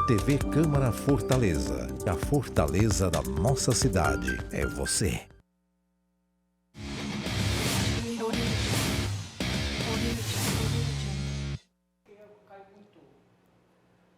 TV Câmara Fortaleza. A fortaleza da nossa cidade é você.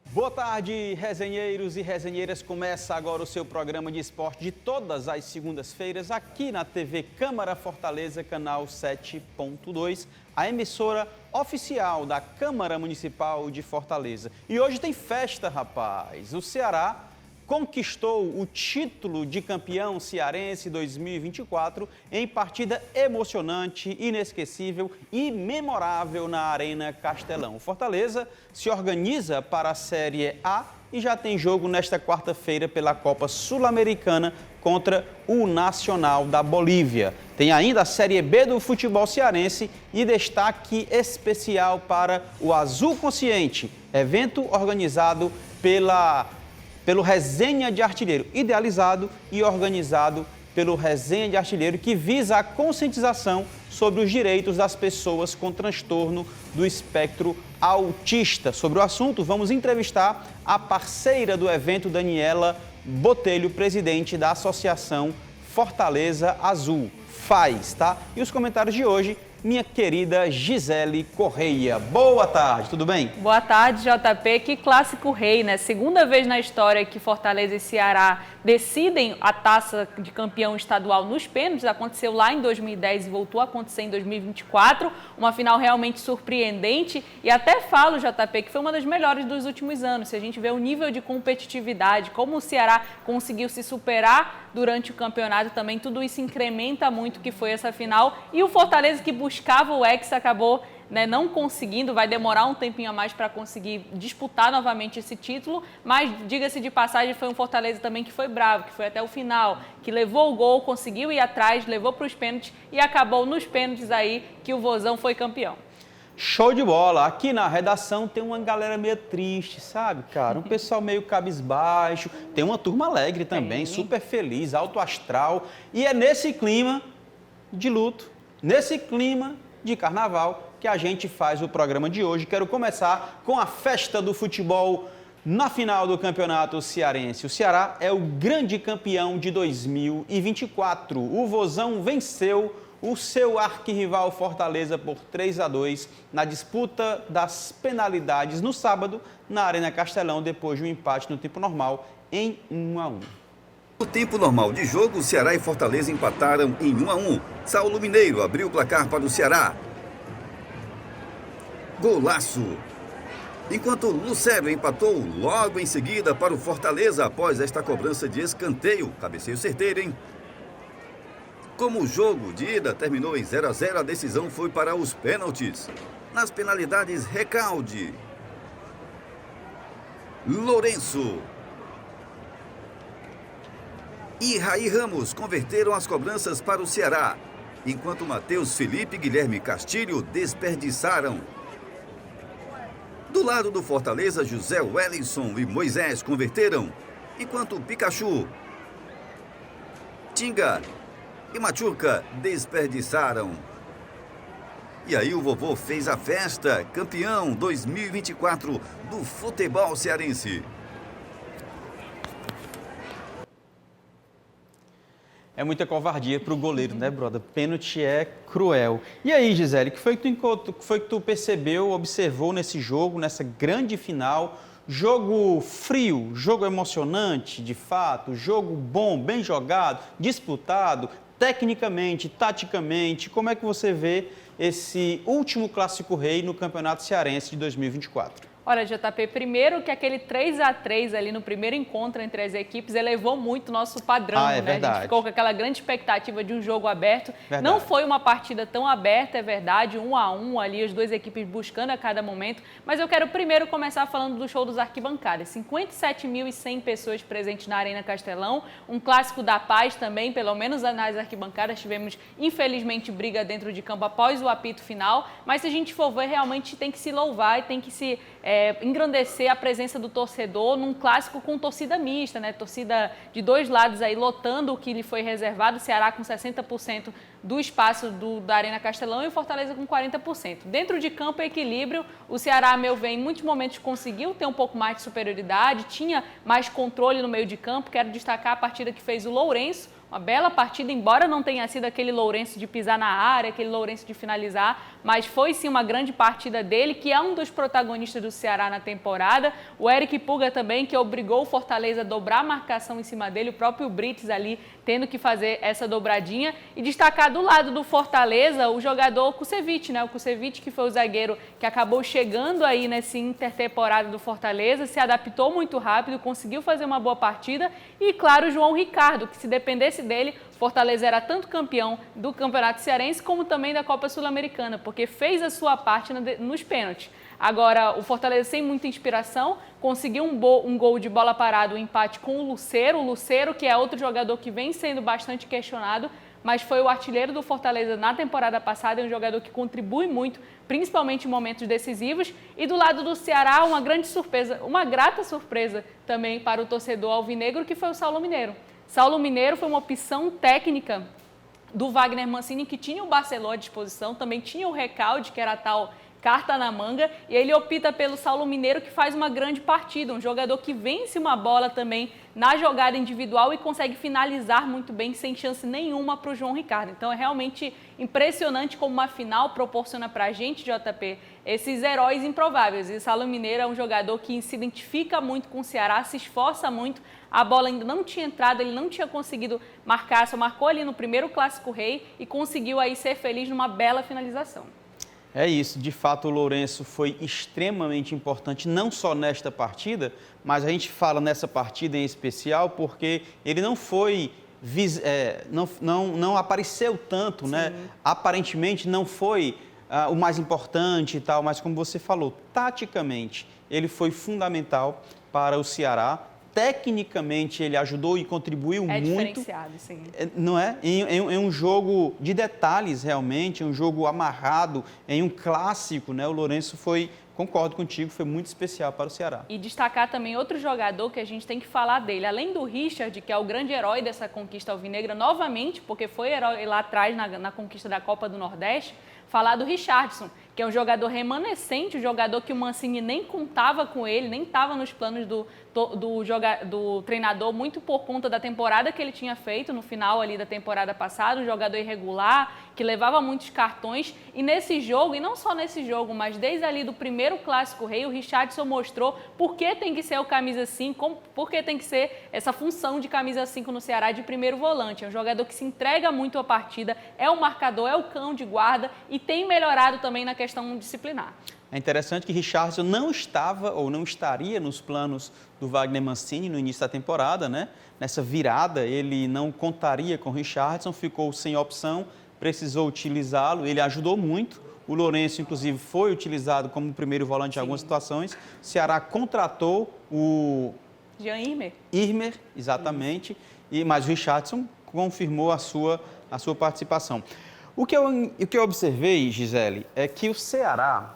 Boa tarde, resenheiros e resenheiras. Começa agora o seu programa de esporte de todas as segundas-feiras aqui na TV Câmara Fortaleza, canal 7.2, a emissora oficial da Câmara Municipal de Fortaleza. E hoje tem festa, rapaz. O Ceará conquistou o título de campeão cearense 2024 em partida emocionante, inesquecível e memorável na Arena Castelão. O Fortaleza se organiza para a Série A e já tem jogo nesta quarta-feira pela Copa Sul-Americana contra o Nacional da Bolívia. Tem ainda a Série B do futebol cearense e destaque especial para o Azul Consciente, evento organizado pelo Resenha de Artilheiro, idealizado e organizado pelo Resenha de Artilheiro, que visa a conscientização sobre os direitos das pessoas com transtorno do espectro autista. Sobre o assunto, vamos entrevistar a parceira do evento, Daniela Botelho, presidente da Associação Fortaleza Azul, FAZ, tá? E os comentários de hoje, minha querida Gisele Correia. Boa tarde, tudo bem? Boa tarde, JP. Que clássico rei, né? Segunda vez na história que Fortaleza e Ceará decidem a taça de campeão estadual nos pênaltis. Aconteceu lá em 2010 e voltou a acontecer em 2024. Uma final realmente surpreendente. E até falo, JP, que foi uma das melhores dos últimos anos. Se a gente vê o nível de competitividade, como o Ceará conseguiu se superar durante o campeonato também, tudo isso incrementa muito o que foi essa final. E o Fortaleza, que buscava o Hexa, acabou não conseguindo, vai demorar um tempinho a mais para conseguir disputar novamente esse título, mas diga-se de passagem, foi um Fortaleza também que foi bravo, que foi até o final, que levou o gol, conseguiu ir atrás, levou para os pênaltis e acabou nos pênaltis aí que o Vozão foi campeão. Show de bola! Aqui na redação tem uma galera meio triste, sabe, cara? Um pessoal meio cabisbaixo, tem uma turma alegre também, super feliz, alto astral, e é nesse clima de luto, nesse clima de carnaval, que a gente faz o programa de hoje. Quero começar com a festa do futebol na final do Campeonato Cearense. O Ceará é o grande campeão de 2024. O Vozão venceu o seu arquirrival Fortaleza por 3-2 na disputa das penalidades no sábado na Arena Castelão, depois de um empate no tempo normal em 1-1. No tempo normal de jogo, Ceará e Fortaleza empataram em 1-1. Saulo Mineiro abriu o placar para o Ceará. Golaço! Enquanto Lucero empatou logo em seguida para o Fortaleza após esta cobrança de escanteio. Cabeceio certeiro, hein? Como o jogo de ida terminou em 0-0, a decisão foi para os pênaltis. Nas penalidades, Recalde, Lourenço e Raí Ramos converteram as cobranças para o Ceará, enquanto Matheus Felipe e Guilherme Castilho desperdiçaram. Do lado do Fortaleza, José Wellington e Moisés converteram, enquanto Pikachu, Tinga e Machuca desperdiçaram. E aí o vovô fez a festa, campeão 2024 do futebol cearense. É muita covardia para o goleiro, né, brother? Pênalti é cruel. E aí, Gisele, o que foi que tu percebeu, observou nesse jogo, nessa grande final? Jogo frio, jogo emocionante, de fato, jogo bom, bem jogado, disputado, tecnicamente, taticamente. Como é que você vê esse último Clássico Rei no Campeonato Cearense de 2024? Olha, JP, primeiro que aquele 3-3 ali no primeiro encontro entre as equipes elevou muito o nosso padrão, né? Verdade. A gente ficou com aquela grande expectativa de um jogo aberto. Verdade. Não foi uma partida tão aberta, é verdade, 1-1 ali, as duas equipes buscando a cada momento. Mas eu quero primeiro começar falando do show dos arquibancadas. 57.100 pessoas presentes na Arena Castelão, um clássico da paz também, pelo menos nas arquibancadas. Tivemos, infelizmente, briga dentro de campo após o apito final. Mas se a gente for ver, realmente tem que se louvar e tem que se engrandecer a presença do torcedor num clássico com torcida mista, né? Torcida de dois lados aí lotando o que lhe foi reservado, o Ceará com 60% do espaço da Arena Castelão e o Fortaleza com 40%. Dentro de campo, equilíbrio, o Ceará, a meu ver, em muitos momentos conseguiu ter um pouco mais de superioridade, tinha mais controle no meio de campo. Quero destacar a partida que fez o Lourenço, uma bela partida, embora não tenha sido aquele Lourenço de pisar na área, aquele Lourenço de finalizar, mas foi sim uma grande partida dele, que é um dos protagonistas do Ceará na temporada. O Eric Puga também, que obrigou o Fortaleza a dobrar a marcação em cima dele, o próprio Brites ali tendo que fazer essa dobradinha. E destacar do lado do Fortaleza o jogador Kusevich, né? O Kusevich, que foi o zagueiro que acabou chegando aí nesse intertemporada do Fortaleza, se adaptou muito rápido, conseguiu fazer uma boa partida. E, claro, o João Ricardo, que se dependesse dele, Fortaleza era tanto campeão do Campeonato Cearense como também da Copa Sul-Americana, porque fez a sua parte nos pênaltis. Agora, o Fortaleza, sem muita inspiração, conseguiu um gol de bola parada, um empate com o Lucero, que é outro jogador que vem sendo bastante questionado, mas foi o artilheiro do Fortaleza na temporada passada, é um jogador que contribui muito, principalmente em momentos decisivos. E do lado do Ceará, uma grande surpresa, uma grata surpresa também para o torcedor alvinegro, que foi o Saulo Mineiro. Saulo Mineiro foi uma opção técnica do Wagner Mancini, que tinha o Barceló à disposição, também tinha o Recalde, que era a tal carta na manga, e ele opta pelo Saulo Mineiro, que faz uma grande partida, um jogador que vence uma bola também na jogada individual e consegue finalizar muito bem, sem chance nenhuma para o João Ricardo. Então é realmente impressionante como uma final proporciona para a gente, JP, esses heróis improváveis. E o Saulo Mineiro é um jogador que se identifica muito com o Ceará, se esforça muito, a bola ainda não tinha entrado, ele não tinha conseguido marcar, só marcou ali no primeiro Clássico Rei e conseguiu aí ser feliz numa bela finalização. É isso, de fato o Lourenço foi extremamente importante, não só nesta partida, mas a gente fala nessa partida em especial porque ele não foi, não apareceu tanto, sim, né? Aparentemente não foi o mais importante e tal, mas como você falou, taticamente ele foi fundamental para o Ceará. Tecnicamente, ele ajudou e contribuiu muito. É diferenciado, sim. Não é? Em um jogo de detalhes, realmente, um jogo amarrado, em um clássico, né? O Lourenço foi, concordo contigo, foi muito especial para o Ceará. E destacar também outro jogador que a gente tem que falar dele, além do Richard, que é o grande herói dessa conquista alvinegra, novamente, porque foi herói lá atrás na conquista da Copa do Nordeste, falar do Richardson, que é um jogador remanescente, um jogador que o Mancini nem contava com ele, nem estava nos planos do treinador, muito por conta da temporada que ele tinha feito no final ali da temporada passada, um jogador irregular, que levava muitos cartões. E nesse jogo, e não só nesse jogo, mas desde ali do primeiro Clássico Rei, o Richardson mostrou por que tem que ser o camisa 5, por que tem que ser essa função de camisa 5 no Ceará de primeiro volante. É um jogador que se entrega muito à partida, é o marcador, é o cão de guarda e tem melhorado também na questão disciplinar. É interessante que Richardson não estava ou não estaria nos planos do Wagner Mancini no início da temporada, né? Nessa virada, ele não contaria com Richardson, ficou sem opção, precisou utilizá-lo, ele ajudou muito. O Lourenço, inclusive, foi utilizado como primeiro volante em algumas situações. O Ceará contratou o Jean Irmer. Irmer, exatamente, mas o Richardson confirmou a sua participação. O que eu observei, Gisele, é que o Ceará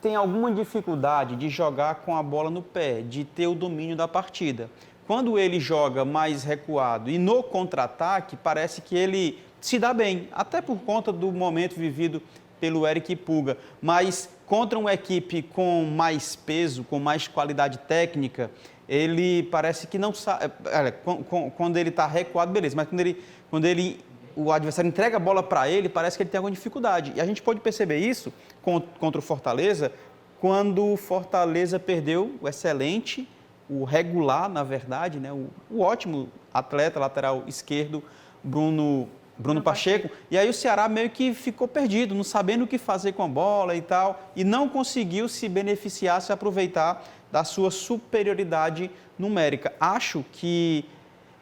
tem alguma dificuldade de jogar com a bola no pé, de ter o domínio da partida. Quando ele joga mais recuado e no contra-ataque, parece que ele se dá bem, até por conta do momento vivido pelo Eric Puga. Mas contra uma equipe com mais peso, com mais qualidade técnica, ele parece que não sabe... Quando ele está recuado, beleza, mas quando o adversário entrega a bola para ele, parece que ele tem alguma dificuldade. E a gente pode perceber isso contra o Fortaleza, quando o Fortaleza perdeu o excelente, o regular, na verdade, né, o ótimo atleta lateral esquerdo, Bruno Pacheco. E aí o Ceará meio que ficou perdido, não sabendo o que fazer com a bola e tal, e não conseguiu se beneficiar, se aproveitar da sua superioridade numérica. Acho que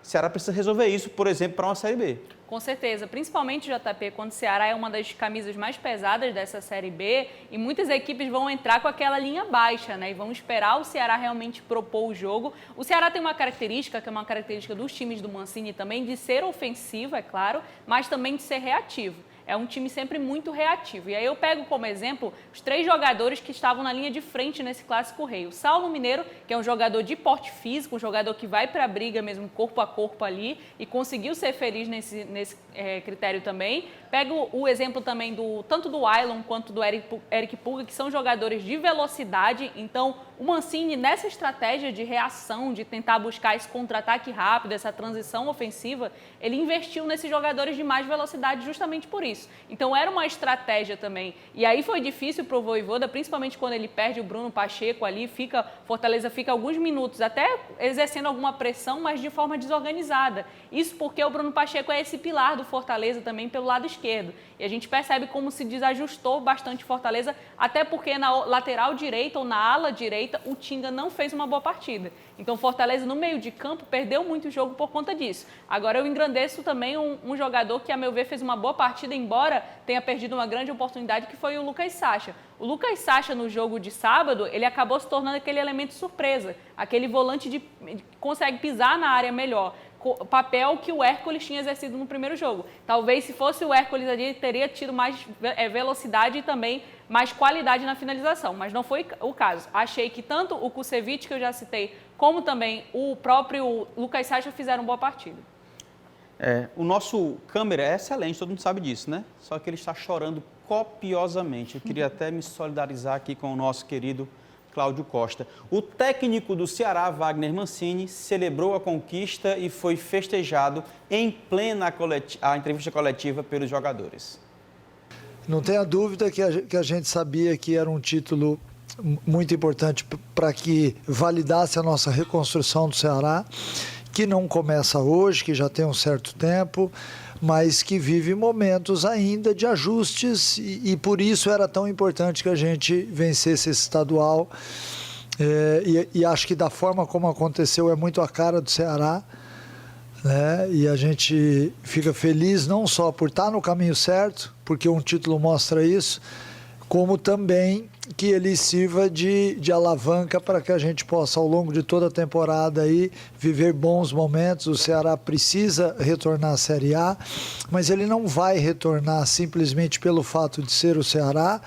o Ceará precisa resolver isso, por exemplo, para uma Série B. Com certeza, principalmente, JP, quando o Ceará é uma das camisas mais pesadas dessa Série B e muitas equipes vão entrar com aquela linha baixa, né? E vão esperar o Ceará realmente propor o jogo. O Ceará tem uma característica, que é uma característica dos times do Mancini também, de ser ofensivo, é claro, mas também de ser reativo. é um time sempre muito reativo. E aí eu pego como exemplo os 3 jogadores que estavam na linha de frente nesse Clássico Rei. O Saulo Mineiro, que é um jogador de porte físico, um jogador que vai para a briga mesmo corpo a corpo ali e conseguiu ser feliz nesse critério também. Pego o exemplo também tanto do Ailon quanto do Eric Pulga, que são jogadores de velocidade. Então, o Mancini, nessa estratégia de reação, de tentar buscar esse contra-ataque rápido, essa transição ofensiva, ele investiu nesses jogadores de mais velocidade justamente por isso. Então, era uma estratégia também. E aí foi difícil para o Vojvoda, principalmente quando ele perde o Bruno Pacheco ali, Fortaleza fica alguns minutos até exercendo alguma pressão, mas de forma desorganizada. Isso porque o Bruno Pacheco é esse pilar do Fortaleza também pelo lado esquerdo. E a gente percebe como se desajustou bastante Fortaleza, até porque na lateral direita ou na ala direita, o Tinga não fez uma boa partida. Então, Fortaleza, no meio de campo, perdeu muito jogo por conta disso. Agora, eu engrandeço também um jogador que, a meu ver, fez uma boa partida, embora tenha perdido uma grande oportunidade, que foi o Lucas Sacha. O Lucas Sacha, no jogo de sábado, ele acabou se tornando aquele elemento surpresa, aquele volante que consegue pisar na área melhor. Papel que o Hércules tinha exercido no primeiro jogo. Talvez, se fosse o Hércules ali, teria tido mais velocidade e também mais qualidade na finalização, mas não foi o caso. Achei que tanto o Kusevich, que eu já citei, como também o próprio Lucas Sacha fizeram boa partida. O nosso câmera é excelente, todo mundo sabe disso, né? Só que ele está chorando copiosamente. Eu queria até me solidarizar aqui com o nosso querido Cláudio Costa. O técnico do Ceará, Wagner Mancini, celebrou a conquista e foi festejado em plena entrevista coletiva pelos jogadores. Não tenha dúvida que a gente sabia que era um título muito importante para que validasse a nossa reconstrução do Ceará, que não começa hoje, que já tem um certo tempo, mas que vive momentos ainda de ajustes e por isso era tão importante que a gente vencesse esse estadual. E acho que da forma como aconteceu é muito a cara do Ceará, né? E a gente fica feliz não só por estar no caminho certo, porque um título mostra isso, como também que ele sirva de alavanca para que a gente possa, ao longo de toda a temporada, aí, viver bons momentos. O Ceará precisa retornar à Série A, mas ele não vai retornar simplesmente pelo fato de ser o Ceará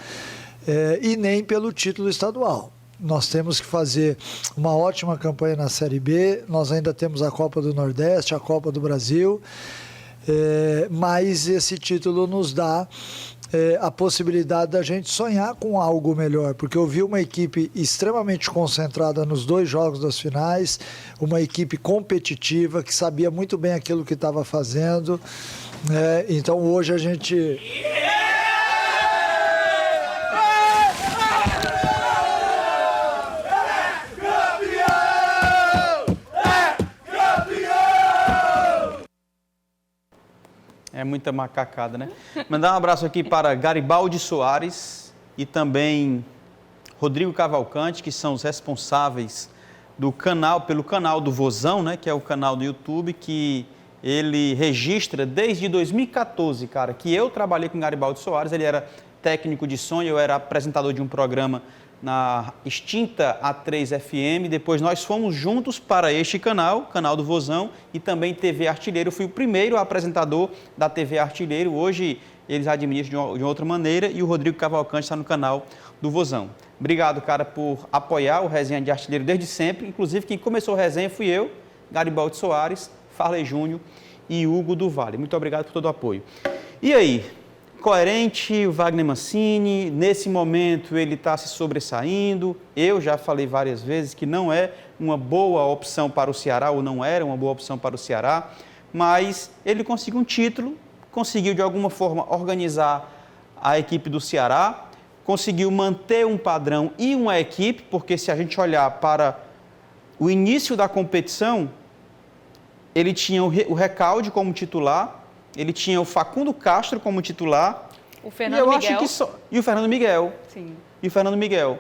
e nem pelo título estadual. Nós temos que fazer uma ótima campanha na Série B, nós ainda temos a Copa do Nordeste, a Copa do Brasil, mas esse título nos dá a possibilidade da gente sonhar com algo melhor, porque eu vi uma equipe extremamente concentrada nos 2 jogos das finais, uma equipe competitiva, que sabia muito bem aquilo que estava fazendo, então hoje a gente... É muita macacada, né? Mandar um abraço aqui para Garibaldi Soares e também Rodrigo Cavalcante, que são os responsáveis pelo canal do Vozão, né? Que é o canal do YouTube que ele registra desde 2014, cara, que eu trabalhei com Garibaldi Soares, ele era técnico de som, eu era apresentador de um programa na extinta A3 FM, depois nós fomos juntos para este canal do Vozão e também TV Artilheiro. Eu fui o primeiro apresentador da TV Artilheiro, hoje eles administram de outra maneira e o Rodrigo Cavalcante está no canal do Vozão. Obrigado, cara, por apoiar o Resenha de Artilheiro desde sempre, inclusive quem começou o resenha fui eu, Garibaldi Soares, Farley Júnior e Hugo do Vale. Muito obrigado por todo o apoio. E aí? Coerente, o Wagner Mancini, nesse momento ele está se sobressaindo. Eu já falei várias vezes que não é uma boa opção para o Ceará, ou não era uma boa opção para o Ceará, mas ele conseguiu um título, conseguiu de alguma forma organizar a equipe do Ceará, conseguiu manter um padrão e uma equipe, porque se a gente olhar para o início da competição, ele tinha o Recalde como titular, ele tinha o Facundo Castro como titular. O Fernando Miguel. E o Fernando Miguel. Sim. E o Fernando Miguel.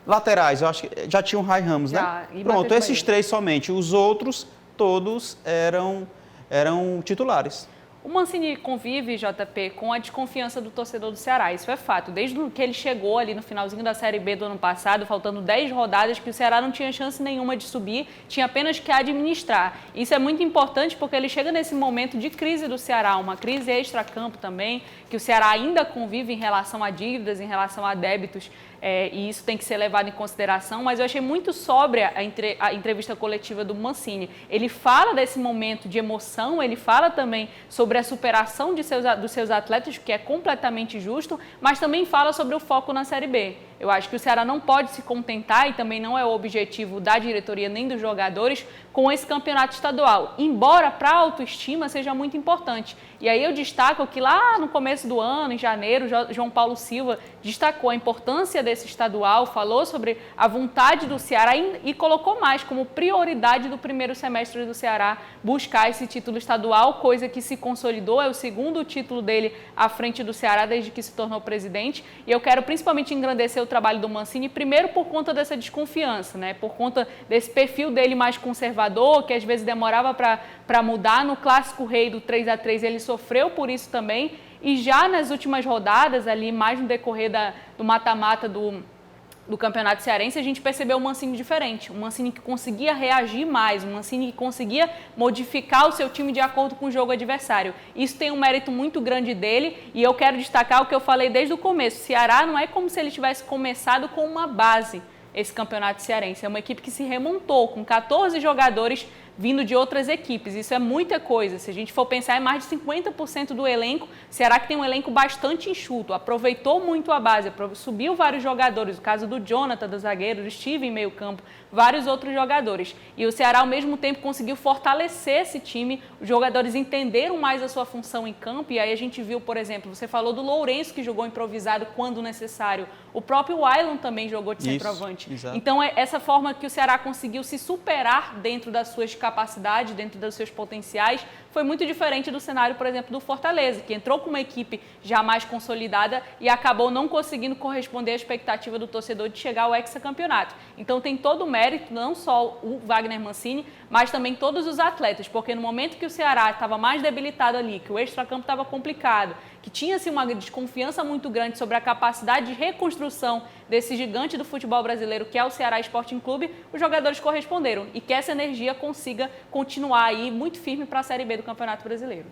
Laterais, eu acho que já tinha o Rai Ramos, né? Pronto, esses 3 somente. Os outros, todos eram titulares. O Mancini convive, JP, com a desconfiança do torcedor do Ceará, isso é fato. Desde que ele chegou ali no finalzinho da Série B do ano passado, faltando 10 rodadas, que o Ceará não tinha chance nenhuma de subir, tinha apenas que administrar. Isso é muito importante porque ele chega nesse momento de crise do Ceará, uma crise extra-campo também, que o Ceará ainda convive em relação a dívidas, em relação a débitos, e isso tem que ser levado em consideração, mas eu achei muito sóbria a entrevista coletiva do Mancini. Ele fala desse momento de emoção, ele fala também sobre a superação dos seus atletas, que é completamente justo, mas também fala sobre o foco na Série B. Eu acho que o Ceará não pode se contentar, e também não é o objetivo da diretoria nem dos jogadores, com esse campeonato estadual, embora para a autoestima seja muito importante. E aí eu destaco que lá no começo do ano, em janeiro, João Paulo Silva destacou a importância desse estadual, falou sobre a vontade do Ceará e colocou mais como prioridade do primeiro semestre do Ceará buscar esse título estadual, coisa que se consolidou, é o segundo título dele à frente do Ceará desde que se tornou presidente. E eu quero principalmente engrandecer o trabalho do Mancini, primeiro por conta dessa desconfiança, né? Por conta desse perfil dele mais conservador, que às vezes demorava para mudar. No Clássico Rei do 3-3 ele sofreu por isso também, e já nas últimas rodadas, ali mais no decorrer do mata-mata do Campeonato Cearense, a gente percebeu um Mancini diferente, um Mancini que conseguia reagir mais, um Mancini que conseguia modificar o seu time de acordo com o jogo adversário. Isso tem um mérito muito grande dele, e eu quero destacar o que eu falei desde o começo. O Ceará não é como se ele tivesse começado com uma base, esse Campeonato Cearense. É uma equipe que se remontou com 14 jogadores vindo de outras equipes. Isso é muita coisa. Se a gente for pensar, é mais de 50% do elenco. Ceará que tem um elenco bastante enxuto, aproveitou muito a base, subiu vários jogadores, o caso do Jonathan, do zagueiro, do Steve em meio campo, vários outros jogadores. E o Ceará, ao mesmo tempo, conseguiu fortalecer esse time, os jogadores entenderam mais a sua função em campo, e aí a gente viu, por exemplo, você falou do Lourenço, que jogou improvisado quando necessário, o próprio Wailon também jogou de centroavante. Exato. Então, é essa forma que o Ceará conseguiu se superar dentro das suas capacidades, dentro dos seus potenciais, foi muito diferente do cenário, por exemplo, do Fortaleza, que entrou com uma equipe já mais consolidada e acabou não conseguindo corresponder à expectativa do torcedor de chegar ao hexacampeonato. Então tem todo o mérito, não só o Wagner Mancini, mas também todos os atletas, porque no momento que o Ceará estava mais debilitado ali, que o extracampo estava complicado, que tinha-se uma desconfiança muito grande sobre a capacidade de reconstrução desse gigante do futebol brasileiro, que é o Ceará Sporting Clube, os jogadores corresponderam e que essa energia consiga continuar aí muito firme para a Série B do Campeonato Brasileiro.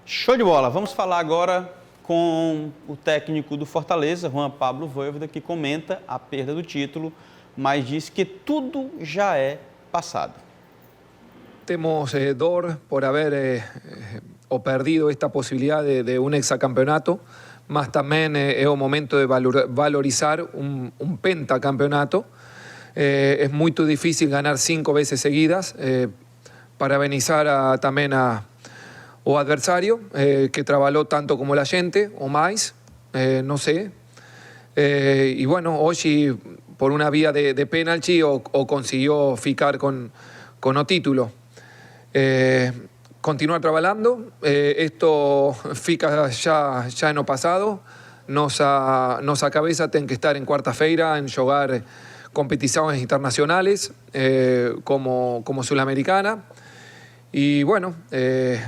Show de bola! Vamos falar agora com o técnico do Fortaleza, Juan Pablo Voivoda, que comenta a perda do título, mas diz que tudo já é passado. Temos dor por haver o perdido esta posibilidad de un hexacampeonato, mas también es un momento de valorizar un pentacampeonato. Es muy difícil ganar 5 veces seguidas, parabenizar también o adversario, que trabajó tanto como la gente, o más, no sé. Y bueno, hoy por una vía de penalti o consiguió ficar con o título. Continuar trabajando, esto fica ya en lo pasado, nossa cabeza tem que estar en cuarta-feira en jugar competiciones internacionales como Sudamericana. Y bueno,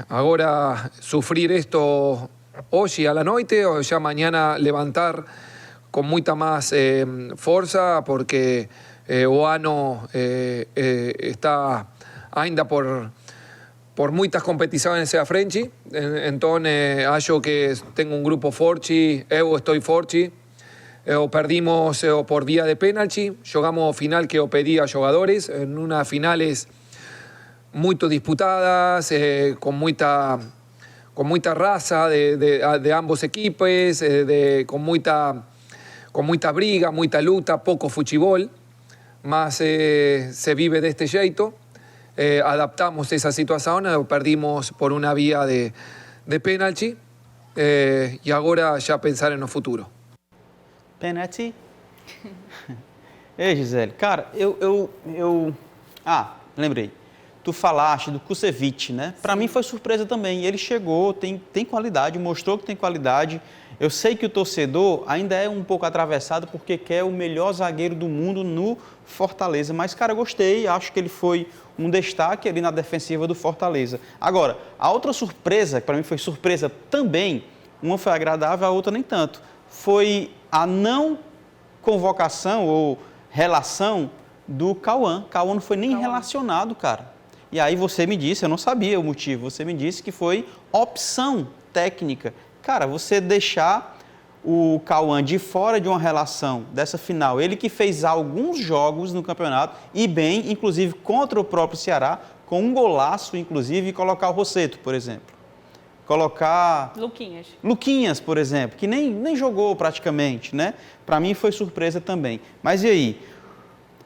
ahora sufrir esto hoy a la noche o ya mañana levantar con mucha más fuerza, porque o ano está ainda por muitas competições à frente, então acho que tenho um grupo forte, eu estou forte. Perdimos por via de penalti, jogamos o final que eu pedi a jogadores, em umas finales muito disputadas, com muita raça de ambos equipes, com muita briga, muita luta, pouco futebol, mas se vive deste jeito. Adaptamos esa situación, perdimos por una vía de penalti, y ahora ya pensar en el futuro. Penalti? Ei, Gisele, cara, lembrei. Tu falaste do Kusevich, né? Para mim foi surpresa também. Ele chegou, tem qualidade, mostrou que tem qualidade. Eu sei que o torcedor ainda é um pouco atravessado porque quer o melhor zagueiro do mundo no Fortaleza. Mas, cara, eu gostei, acho que ele foi um destaque ali na defensiva do Fortaleza. Agora, a outra surpresa, que para mim foi surpresa também, uma foi agradável, a outra nem tanto, foi a não convocação ou relação do Cauã. Cauã não foi nem relacionado, cara. E aí você me disse, eu não sabia o motivo, você me disse que foi opção técnica. Cara, você deixar o Cauã de fora de uma relação dessa final, ele que fez alguns jogos no campeonato, e bem, inclusive contra o próprio Ceará, com um golaço, inclusive, e colocar o Rossetto, por exemplo. Colocar... Luquinhas, por exemplo, que nem jogou praticamente, né? Para mim foi surpresa também. Mas e aí?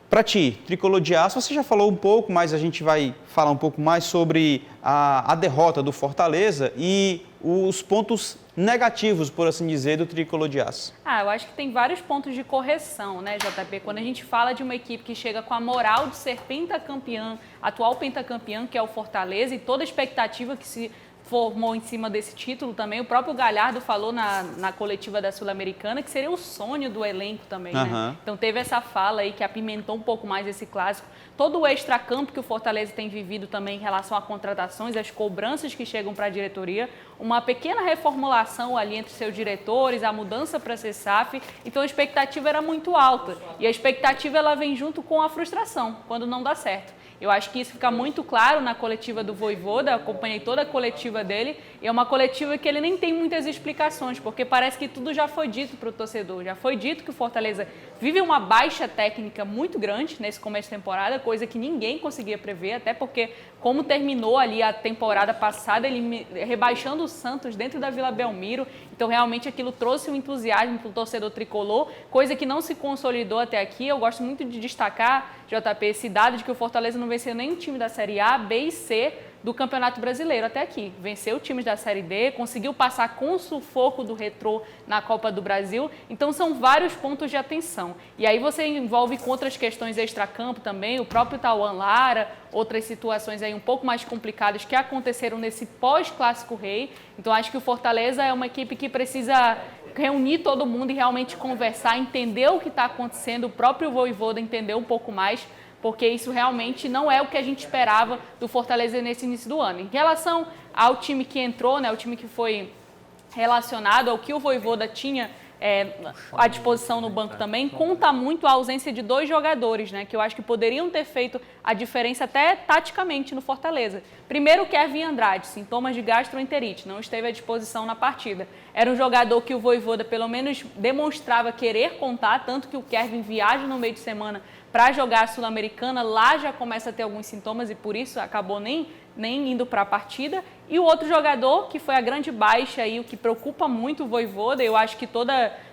Para ti, Tricolor de Aço, você já falou um pouco, mas a gente vai falar um pouco mais sobre a derrota do Fortaleza e os pontos negativos, por assim dizer, do Tricolor de Aço. Eu acho que tem vários pontos de correção, né, JP? Quando a gente fala de uma equipe que chega com a moral de ser pentacampeã, atual pentacampeã, que é o Fortaleza, e toda a expectativa que se formou em cima desse título também. O próprio Galhardo falou na coletiva da Sul-Americana que seria o sonho do elenco também, né? Então teve essa fala aí que apimentou um pouco mais esse clássico. Todo o extracampo que o Fortaleza tem vivido também em relação a contratações, as cobranças que chegam para a diretoria, uma pequena reformulação ali entre seus diretores, a mudança para a CSAF, então a expectativa era muito alta. E a expectativa ela vem junto com a frustração, quando não dá certo. Eu acho que isso fica muito claro na coletiva do Vojvoda, acompanhei toda a coletiva dele, e é uma coletiva que ele nem tem muitas explicações, porque parece que tudo já foi dito para o torcedor, já foi dito que o Fortaleza vive uma baixa técnica muito grande nesse começo de temporada, coisa que ninguém conseguia prever, até porque como terminou ali a temporada passada, ele rebaixando o Santos dentro da Vila Belmiro, então realmente aquilo trouxe um entusiasmo para o torcedor tricolor, coisa que não se consolidou até aqui. Eu gosto muito de destacar, JP, esse dado de que o Fortaleza não venceu nenhum time da Série A, B e C do Campeonato Brasileiro até aqui. Venceu times da Série D, conseguiu passar com o sufoco do Retrô na Copa do Brasil. Então são vários pontos de atenção. E aí você envolve com outras questões extracampo também, o próprio Tauan Lara, outras situações aí um pouco mais complicadas que aconteceram nesse pós-Clássico Rei. Então acho que o Fortaleza é uma equipe que precisa reunir todo mundo e realmente conversar, entender o que está acontecendo, o próprio Vojvoda entender um pouco mais, porque isso realmente não é o que a gente esperava do Fortaleza nesse início do ano. Em relação ao time que entrou, né, o time que foi relacionado ao que o Vojvoda tinha à disposição no banco também, conta muito a ausência de 2 jogadores, né, que eu acho que poderiam ter feito a diferença até taticamente no Fortaleza. Primeiro, o Kevin Andrade, sintomas de gastroenterite, não esteve à disposição na partida. Era um jogador que o Vojvoda pelo menos demonstrava querer contar, tanto que o Kevin viaja no meio de semana para jogar a Sul-Americana, lá já começa a ter alguns sintomas e por isso acabou nem indo para a partida. E o outro jogador, que foi a grande baixa e o que preocupa muito o Vojvoda, eu acho que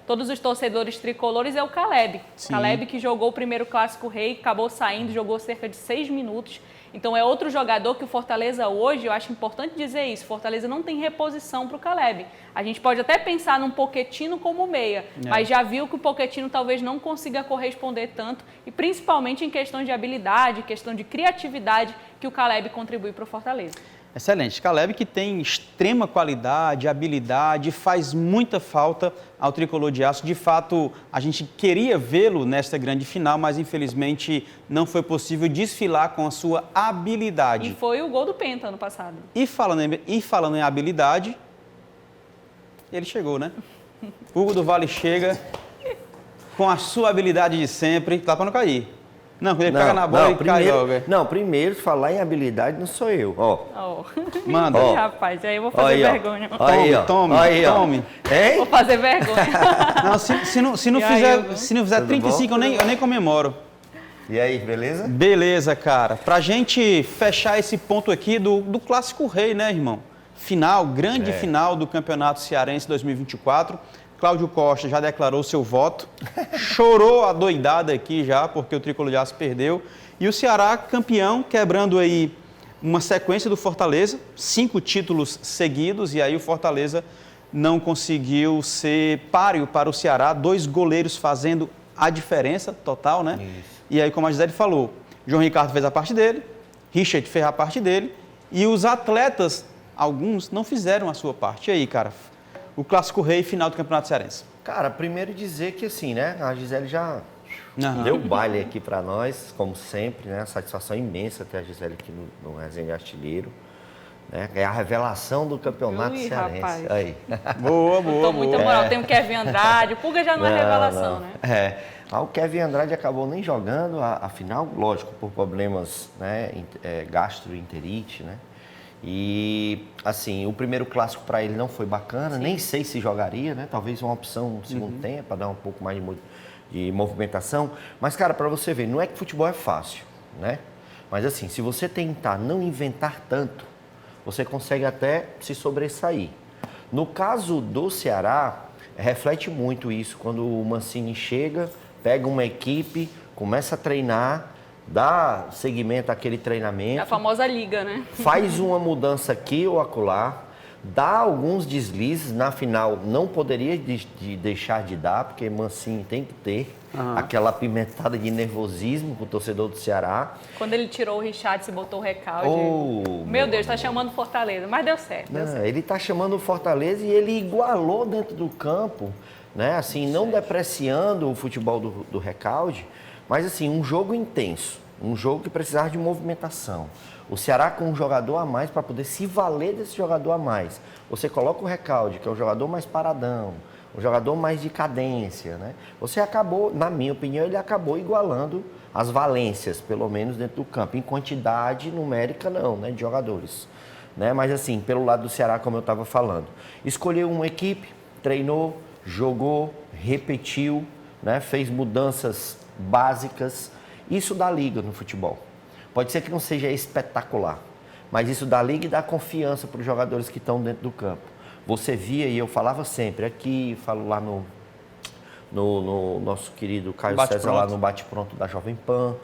todos os torcedores tricolores, é o Caleb. Sim. Caleb que jogou o primeiro Clássico Rei, acabou saindo, jogou cerca de 6 minutos. Então é outro jogador que o Fortaleza hoje, eu acho importante dizer isso, Fortaleza não tem reposição para o Caleb. A gente pode até pensar num Pochettino como meia, mas já viu que o Pochettino talvez não consiga corresponder tanto, e principalmente em questão de habilidade, questão de criatividade, que o Caleb contribui para o Fortaleza. Excelente. Caleb que tem extrema qualidade, habilidade, faz muita falta ao Tricolor de Aço. De fato, a gente queria vê-lo nesta grande final, mas infelizmente não foi possível desfilar com a sua habilidade. E foi o gol do Penta ano passado. E falando em habilidade, ele chegou, né? Hugo do Vale chega com a sua habilidade de sempre, tá para não cair. Não, quando ele pega na bola e cai logo. Não, primeiro, falar em habilidade não sou eu, ó. Manda. Ih, rapaz, aí eu vou fazer vergonha. Tome. Hein? Vou fazer vergonha. Não, se não fizer 35, eu nem comemoro. E aí, beleza? Beleza, cara. Pra gente fechar esse ponto aqui do Clássico Rei, né, irmão? Final, grande final do Campeonato Cearense 2024. Cláudio Costa já declarou seu voto, chorou adoidada aqui já, porque o Tricolor de Aço perdeu. E o Ceará campeão, quebrando aí uma sequência do Fortaleza, 5 títulos seguidos, e aí o Fortaleza não conseguiu ser páreo para o Ceará, 2 goleiros fazendo a diferença total, né? Isso. E aí, como a Gisele falou, João Ricardo fez a parte dele, Richard fez a parte dele, e os atletas, alguns, não fizeram a sua parte. E aí, cara? O Clássico Rei final do Campeonato Cearense. Cara, primeiro dizer que assim, né? A Gisele já Deu baile aqui para nós, como sempre, né? Satisfação imensa ter a Gisele aqui no Resenha de Artilheiro. Né? É a revelação do campeonato cearense. Rapaz. Aí. Boa. Tô muita moral. Tem o Kevin Andrade, o Pulga já não é revelação, né? O Kevin Andrade acabou nem jogando a final, lógico, por problemas, né, gastroenterite, né? E, assim, o primeiro clássico para ele não foi bacana, nem sei se jogaria, né? Talvez uma opção no segundo tempo, para dar um pouco mais de movimentação. Mas, cara, para você ver, não é que futebol é fácil, né? Mas, assim, se você tentar não inventar tanto, você consegue até se sobressair. No caso do Ceará, reflete muito isso, quando o Mancini chega, pega uma equipe, começa a treinar, dá seguimento àquele treinamento. A famosa liga, né? Faz uma mudança aqui ou acolá, dá alguns deslizes, na final não poderia deixar de dar, porque Mancini tem que ter aquela pimentada de nervosismo com o torcedor do Ceará. Quando ele tirou o Richard e botou o Recalde, meu Deus, tá chamando Fortaleza, mas deu certo. Ele tá chamando o Fortaleza e ele igualou dentro do campo, né? Assim, não depreciando o futebol do Recalde, mas assim, um jogo intenso, um jogo que precisava de movimentação. O Ceará com um jogador a mais para poder se valer desse jogador a mais. Você coloca o Recalde, que é o jogador mais paradão, um jogador mais de cadência, né? Você acabou, na minha opinião, ele acabou igualando as valências, pelo menos dentro do campo. Em quantidade numérica, não, né, de jogadores. Né? Mas assim, pelo lado do Ceará, como eu estava falando, escolheu uma equipe, treinou, jogou, repetiu, né? Fez mudanças básicas. Isso dá liga no futebol. Pode ser que não seja espetacular, mas isso dá liga e dá confiança para os jogadores que estão dentro do campo. Você via, e eu falava sempre, aqui, falo lá no nosso querido Caio César, lá no Bate-Pronto da Jovem Pan,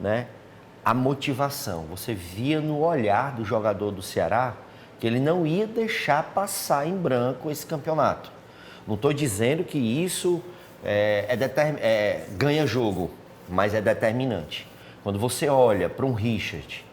né? A motivação. Você via no olhar do jogador do Ceará que ele não ia deixar passar em branco esse campeonato. Não estou dizendo que isso ganha jogo, mas é determinante. Quando você olha para um Richard,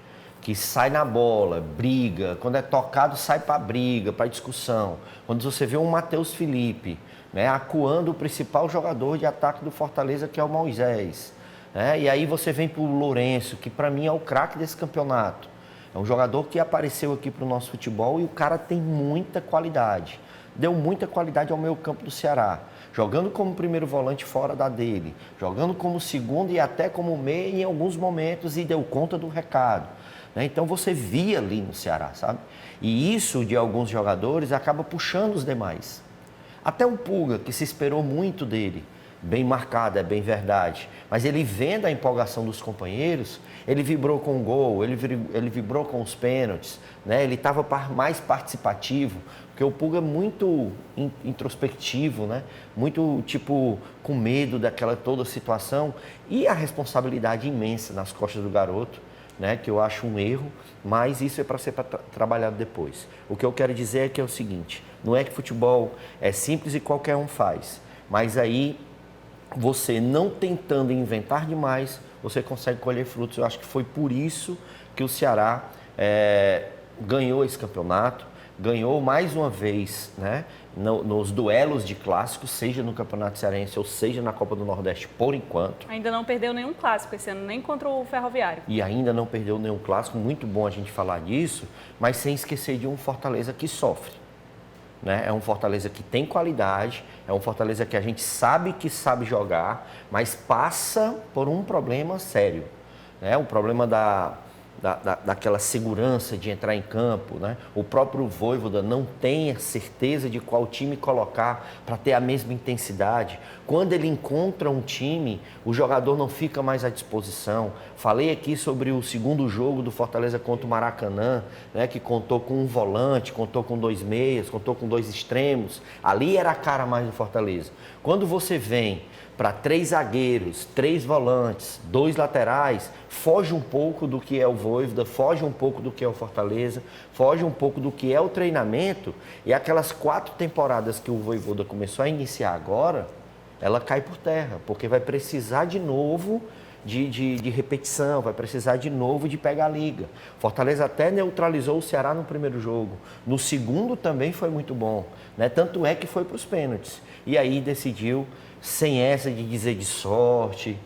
que sai na bola, briga, quando é tocado sai para briga, para discussão. Quando você vê um Matheus Felipe, né, acuando o principal jogador de ataque do Fortaleza, que é o Moisés. Né? E aí você vem para o Lourenço, que para mim é o craque desse campeonato. É um jogador que apareceu aqui para o nosso futebol e o cara tem muita qualidade. Deu muita qualidade ao meio campo do Ceará. Jogando como primeiro volante fora da dele, jogando como segundo e até como meia em alguns momentos e deu conta do recado. Né? Então você via ali no Ceará, sabe? E isso de alguns jogadores acaba puxando os demais. Até o Pulga, que se esperou muito dele, bem marcado, é bem verdade. Mas ele vendo a empolgação dos companheiros, ele vibrou com o gol, ele vibrou com os pênaltis, né? Ele estava mais participativo, porque o Pulga é muito introspectivo, né? Muito, com medo daquela toda situação e a responsabilidade imensa nas costas do garoto, né? Que eu acho um erro, mas isso é para ser trabalhado depois. O que eu quero dizer é que é o seguinte, não é que futebol é simples e qualquer um faz, mas aí você não tentando inventar demais, você consegue colher frutos. Eu acho que foi por isso que o Ceará ganhou esse campeonato, ganhou mais uma vez, né, nos duelos de clássicos, seja no Campeonato Cearense ou seja na Copa do Nordeste, por enquanto. Ainda não perdeu nenhum clássico esse ano, nem contra o Ferroviário. E ainda não perdeu nenhum clássico, muito bom a gente falar disso, mas sem esquecer de um Fortaleza que sofre. Né? É um Fortaleza que tem qualidade, é um Fortaleza que a gente sabe que sabe jogar, mas passa por um problema sério. Né? O problema daquela segurança de entrar em campo. Né? O próprio Vojvoda não tem a certeza de qual time colocar para ter a mesma intensidade. Quando ele encontra um time, o jogador não fica mais à disposição. Falei aqui sobre o segundo jogo do Fortaleza contra o Maracanã, né, que contou com um volante, contou com 2 meias, contou com 2 extremos. Ali era a cara mais do Fortaleza. Quando você vem para 3 zagueiros, 3 volantes, 2 laterais, foge um pouco do que é o Vojvoda, foge um pouco do que é o Fortaleza, foge um pouco do que é o treinamento, e aquelas 4 temporadas que o Vojvoda começou a iniciar agora, ela cai por terra, porque vai precisar de novo de repetição, vai precisar de novo de pegar a liga. Fortaleza até neutralizou o Ceará no primeiro jogo. No segundo também foi muito bom, né? Tanto é que foi para os pênaltis. E aí decidiu, sem essa de dizer de sorte,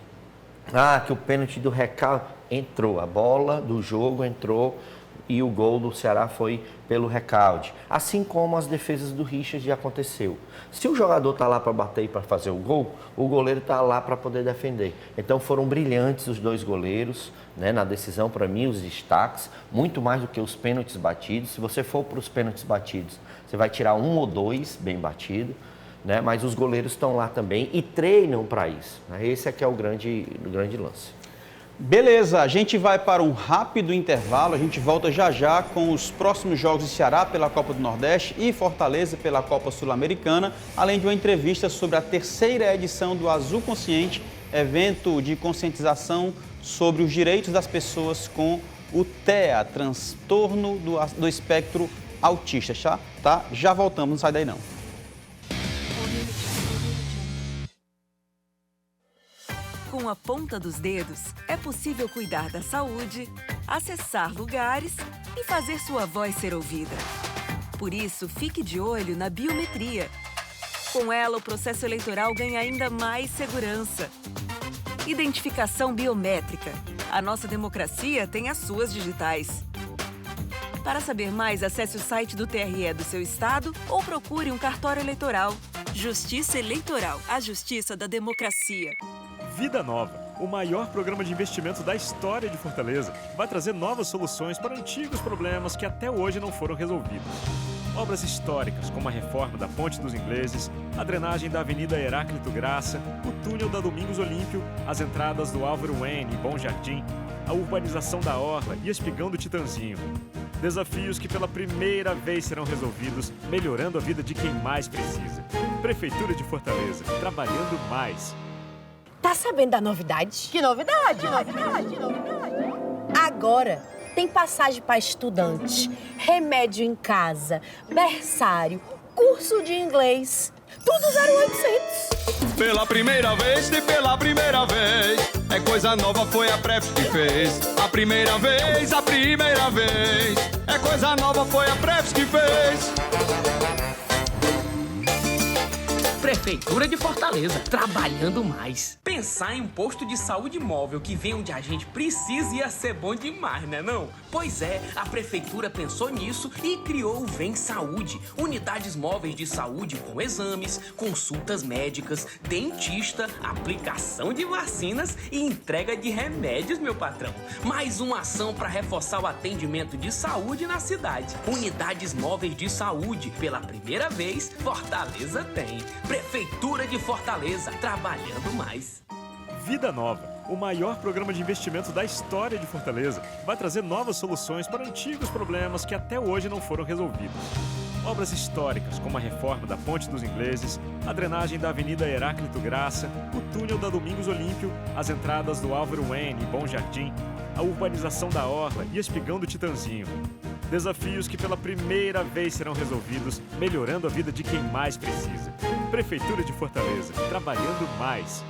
que o pênalti do Recalde entrou, a bola do jogo entrou e o gol do Ceará foi pelo Recalde. Assim como as defesas do Richard aconteceu. Se o jogador está lá para bater e para fazer o gol, o goleiro está lá para poder defender. Então foram brilhantes os dois goleiros, né, na decisão, para mim, os destaques, muito mais do que os pênaltis batidos. Se você for para os pênaltis batidos, você vai tirar 1 ou 2 bem batido, né, mas os goleiros estão lá também e treinam para isso. Né? Esse é que é o grande lance. Beleza, a gente vai para um rápido intervalo, a gente volta já já com os próximos jogos de Ceará pela Copa do Nordeste e Fortaleza pela Copa Sul-Americana, além de uma entrevista sobre a 3ª edição do Azul Consciente, evento de conscientização sobre os direitos das pessoas com o TEA, transtorno do espectro autista, tá? Já voltamos, não sai daí não. Com a ponta dos dedos, é possível cuidar da saúde, acessar lugares e fazer sua voz ser ouvida. Por isso, fique de olho na biometria. Com ela, o processo eleitoral ganha ainda mais segurança. Identificação biométrica. A nossa democracia tem as suas digitais. Para saber mais, acesse o site do TRE do seu estado ou procure um cartório eleitoral. Justiça Eleitoral, a justiça da democracia. Vida Nova, o maior programa de investimento da história de Fortaleza, vai trazer novas soluções para antigos problemas que até hoje não foram resolvidos. Obras históricas, como a reforma da Ponte dos Ingleses, a drenagem da Avenida Heráclito Graça, o túnel da Domingos Olímpio, as entradas do Álvaro Wayne e Bom Jardim, a urbanização da Orla e Espigão do Titanzinho. Desafios que pela primeira vez serão resolvidos, melhorando a vida de quem mais precisa. Prefeitura de Fortaleza, trabalhando mais. Tá sabendo da novidade? Que novidade? Agora tem passagem para estudante, remédio em casa, berçário, curso de inglês, tudo 0800. Pela primeira vez, é coisa nova, foi a Prefis que fez. A primeira vez, é coisa nova, foi a Prefis que fez. Prefeitura de Fortaleza, trabalhando mais. Pensar em um posto de saúde móvel que vem onde a gente precisa ia ser bom demais, né não? Pois é, a Prefeitura pensou nisso e criou o Vem Saúde. Unidades móveis de saúde com exames, consultas médicas, dentista, aplicação de vacinas e entrega de remédios, meu patrão. Mais uma ação para reforçar o atendimento de saúde na cidade. Unidades móveis de saúde, pela primeira vez, Fortaleza tem. Prefeitura de Fortaleza, trabalhando mais. Vida Nova, o maior programa de investimento da história de Fortaleza, vai trazer novas soluções para antigos problemas que até hoje não foram resolvidos. Obras históricas, como a reforma da Ponte dos Ingleses, a drenagem da Avenida Heráclito Graça, o túnel da Domingos Olímpio, as entradas do Álvaro Wayne e Bom Jardim, a urbanização da Orla e Espigão do Titanzinho. Desafios que pela primeira vez serão resolvidos, melhorando a vida de quem mais precisa. Prefeitura de Fortaleza, trabalhando mais.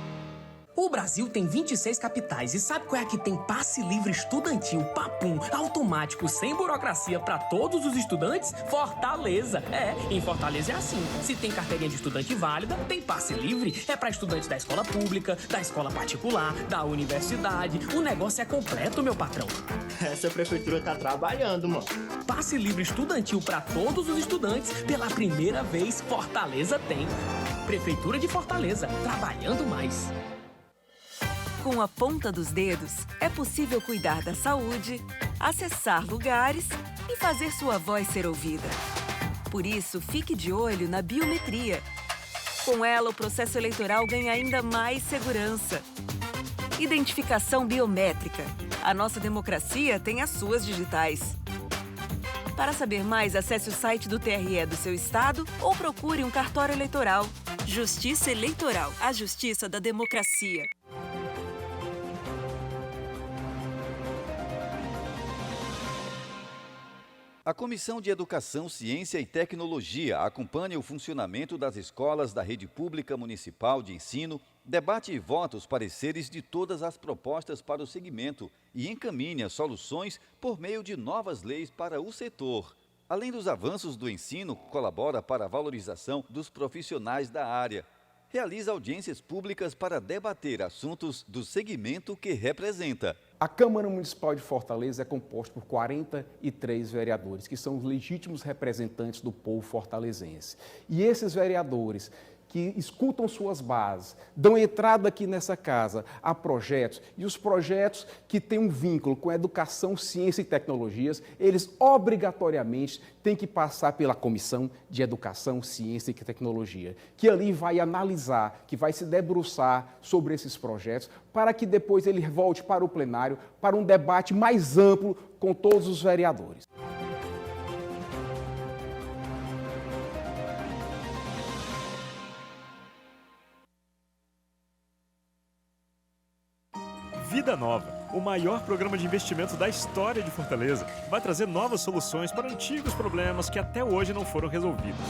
O Brasil tem 26 capitais e sabe qual é a que tem passe livre estudantil, papum, automático, sem burocracia para todos os estudantes? Fortaleza. Em Fortaleza é assim. Se tem carteirinha de estudante válida, tem passe livre. É para estudantes da escola pública, da escola particular, da universidade. O negócio é completo, meu patrão. Essa prefeitura tá trabalhando, mano. Passe livre estudantil para todos os estudantes. Pela primeira vez, Fortaleza tem. Prefeitura de Fortaleza, trabalhando mais. Com a ponta dos dedos, é possível cuidar da saúde, acessar lugares e fazer sua voz ser ouvida. Por isso, fique de olho na biometria. Com ela, o processo eleitoral ganha ainda mais segurança. Identificação biométrica. A nossa democracia tem as suas digitais. Para saber mais, acesse o site do TRE do seu estado ou procure um cartório eleitoral. Justiça Eleitoral, a justiça da democracia. A Comissão de Educação, Ciência e Tecnologia acompanha o funcionamento das escolas da Rede Pública Municipal de Ensino debate e vota os pareceres de todas as propostas para o segmento e encaminha soluções por meio de novas leis para o setor. Além dos avanços do ensino, colabora para a valorização dos profissionais da área. Realiza audiências públicas para debater assuntos do segmento que representa. A Câmara Municipal de Fortaleza é composta por 43 vereadores, que são os legítimos representantes do povo fortalezense. E esses vereadores que escutam suas bases, dão entrada aqui nessa casa a projetos, e os projetos que têm um vínculo com educação, ciência e tecnologias, eles obrigatoriamente têm que passar pela Comissão de Educação, Ciência e Tecnologia, que ali vai analisar, que vai se debruçar sobre esses projetos, para que depois ele volte para o plenário, para um debate mais amplo com todos os vereadores. Vida Nova, o maior programa de investimento da história de Fortaleza, vai trazer novas soluções para antigos problemas que até hoje não foram resolvidos.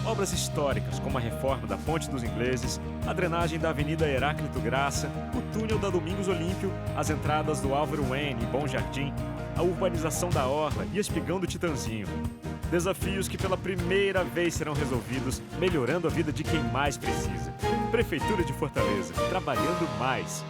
Obras históricas, como a reforma da Ponte dos Ingleses, a drenagem da Avenida Heráclito Graça, o túnel da Domingos Olímpio, as entradas do Álvaro Wayne e Bom Jardim, a urbanização da Orla e Espigão do Titanzinho. Desafios que pela primeira vez serão resolvidos, melhorando a vida de quem mais precisa. Prefeitura de Fortaleza, trabalhando mais.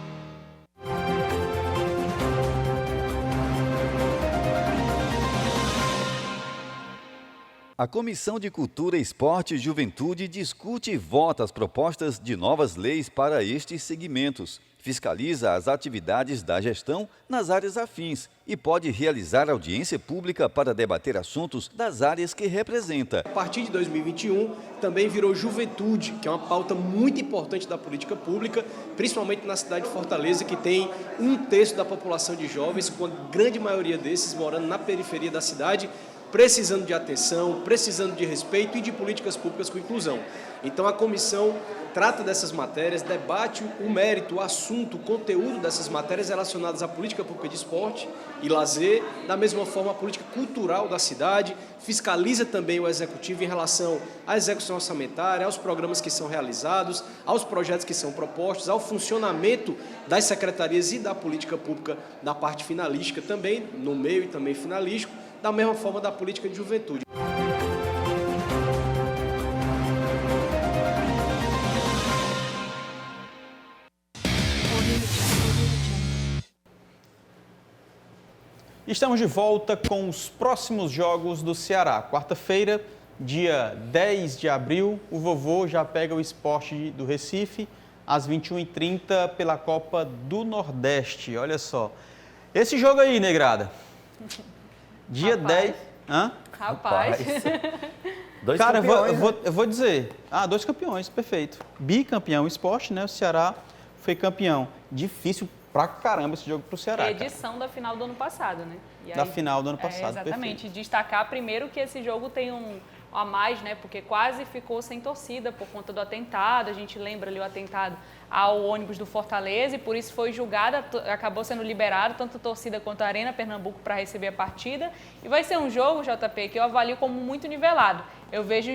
A Comissão de Cultura, Esporte e Juventude discute e vota as propostas de novas leis para estes segmentos, fiscaliza as atividades da gestão nas áreas afins e pode realizar audiência pública para debater assuntos das áreas que representa. A partir de 2021, também virou juventude, que é uma pauta muito importante da política pública, principalmente na cidade de Fortaleza, que tem 1/3 da população de jovens, com a grande maioria desses morando na periferia da cidade, precisando de atenção, precisando de respeito e de políticas públicas com inclusão. Então a comissão trata dessas matérias, debate o mérito, o assunto, o conteúdo dessas matérias relacionadas à política pública de esporte e lazer, da mesma forma a política cultural da cidade, fiscaliza também o executivo em relação à execução orçamentária, aos programas que são realizados, aos projetos que são propostos, ao funcionamento das secretarias e da política pública da parte finalística também, no meio e também finalístico, da mesma forma da política de juventude. Estamos de volta com os próximos jogos do Ceará. Quarta-feira, dia 10 de abril, o Vovô já pega o Sport do Recife, às 21h30, pela Copa do Nordeste. Olha só. Esse jogo aí, negrada. Dia Rapaz. 10. Hã? Rapaz. Dois Cara, campeões, eu vou dizer. 2 campeões, perfeito. Bicampeão, o Sport, né? O Ceará foi campeão. Difícil pra caramba esse jogo pro Ceará. Edição da final do ano passado, né? E Da final do ano passado, exatamente. perfeito. Destacar primeiro que esse jogo tem um a mais, né? Porque quase ficou sem torcida por conta do atentado. A gente lembra ali o atentado ao ônibus do Fortaleza e por isso foi julgada, acabou sendo liberado tanto a torcida quanto a Arena Pernambuco para receber a partida. E vai ser um jogo, JP, que eu avalio como muito nivelado. Eu vejo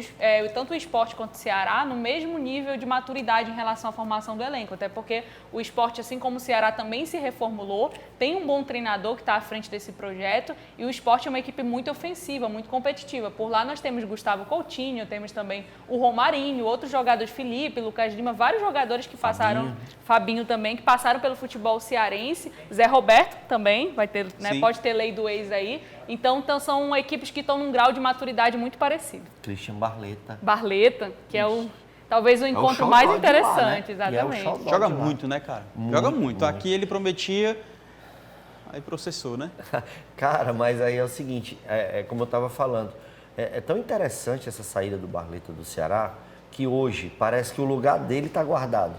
tanto o Sport quanto o Ceará no mesmo nível de maturidade em relação à formação do elenco, até porque o Sport, assim como o Ceará, também se reformulou, tem um bom treinador que está à frente desse projeto e o Sport é uma equipe muito ofensiva, muito competitiva. Por lá nós temos Gustavo Coutinho, temos também o Romarinho, outros jogadores, Felipe, Lucas Lima, vários jogadores que passaram, Fabinho também, que passaram pelo futebol cearense, Zé Roberto também, vai ter, né, pode ter lei do ex aí. Então são equipes que estão num grau de maturidade muito parecido. Christian Barleta. Barleta, que é talvez o encontro mais interessante, lá, né? Exatamente. Joga muito, né, cara? Joga muito. Aqui ele prometia, aí processou, né? Cara, mas aí é o seguinte, como eu estava falando, é tão interessante essa saída do Barleta do Ceará, que hoje parece que o lugar dele está guardado.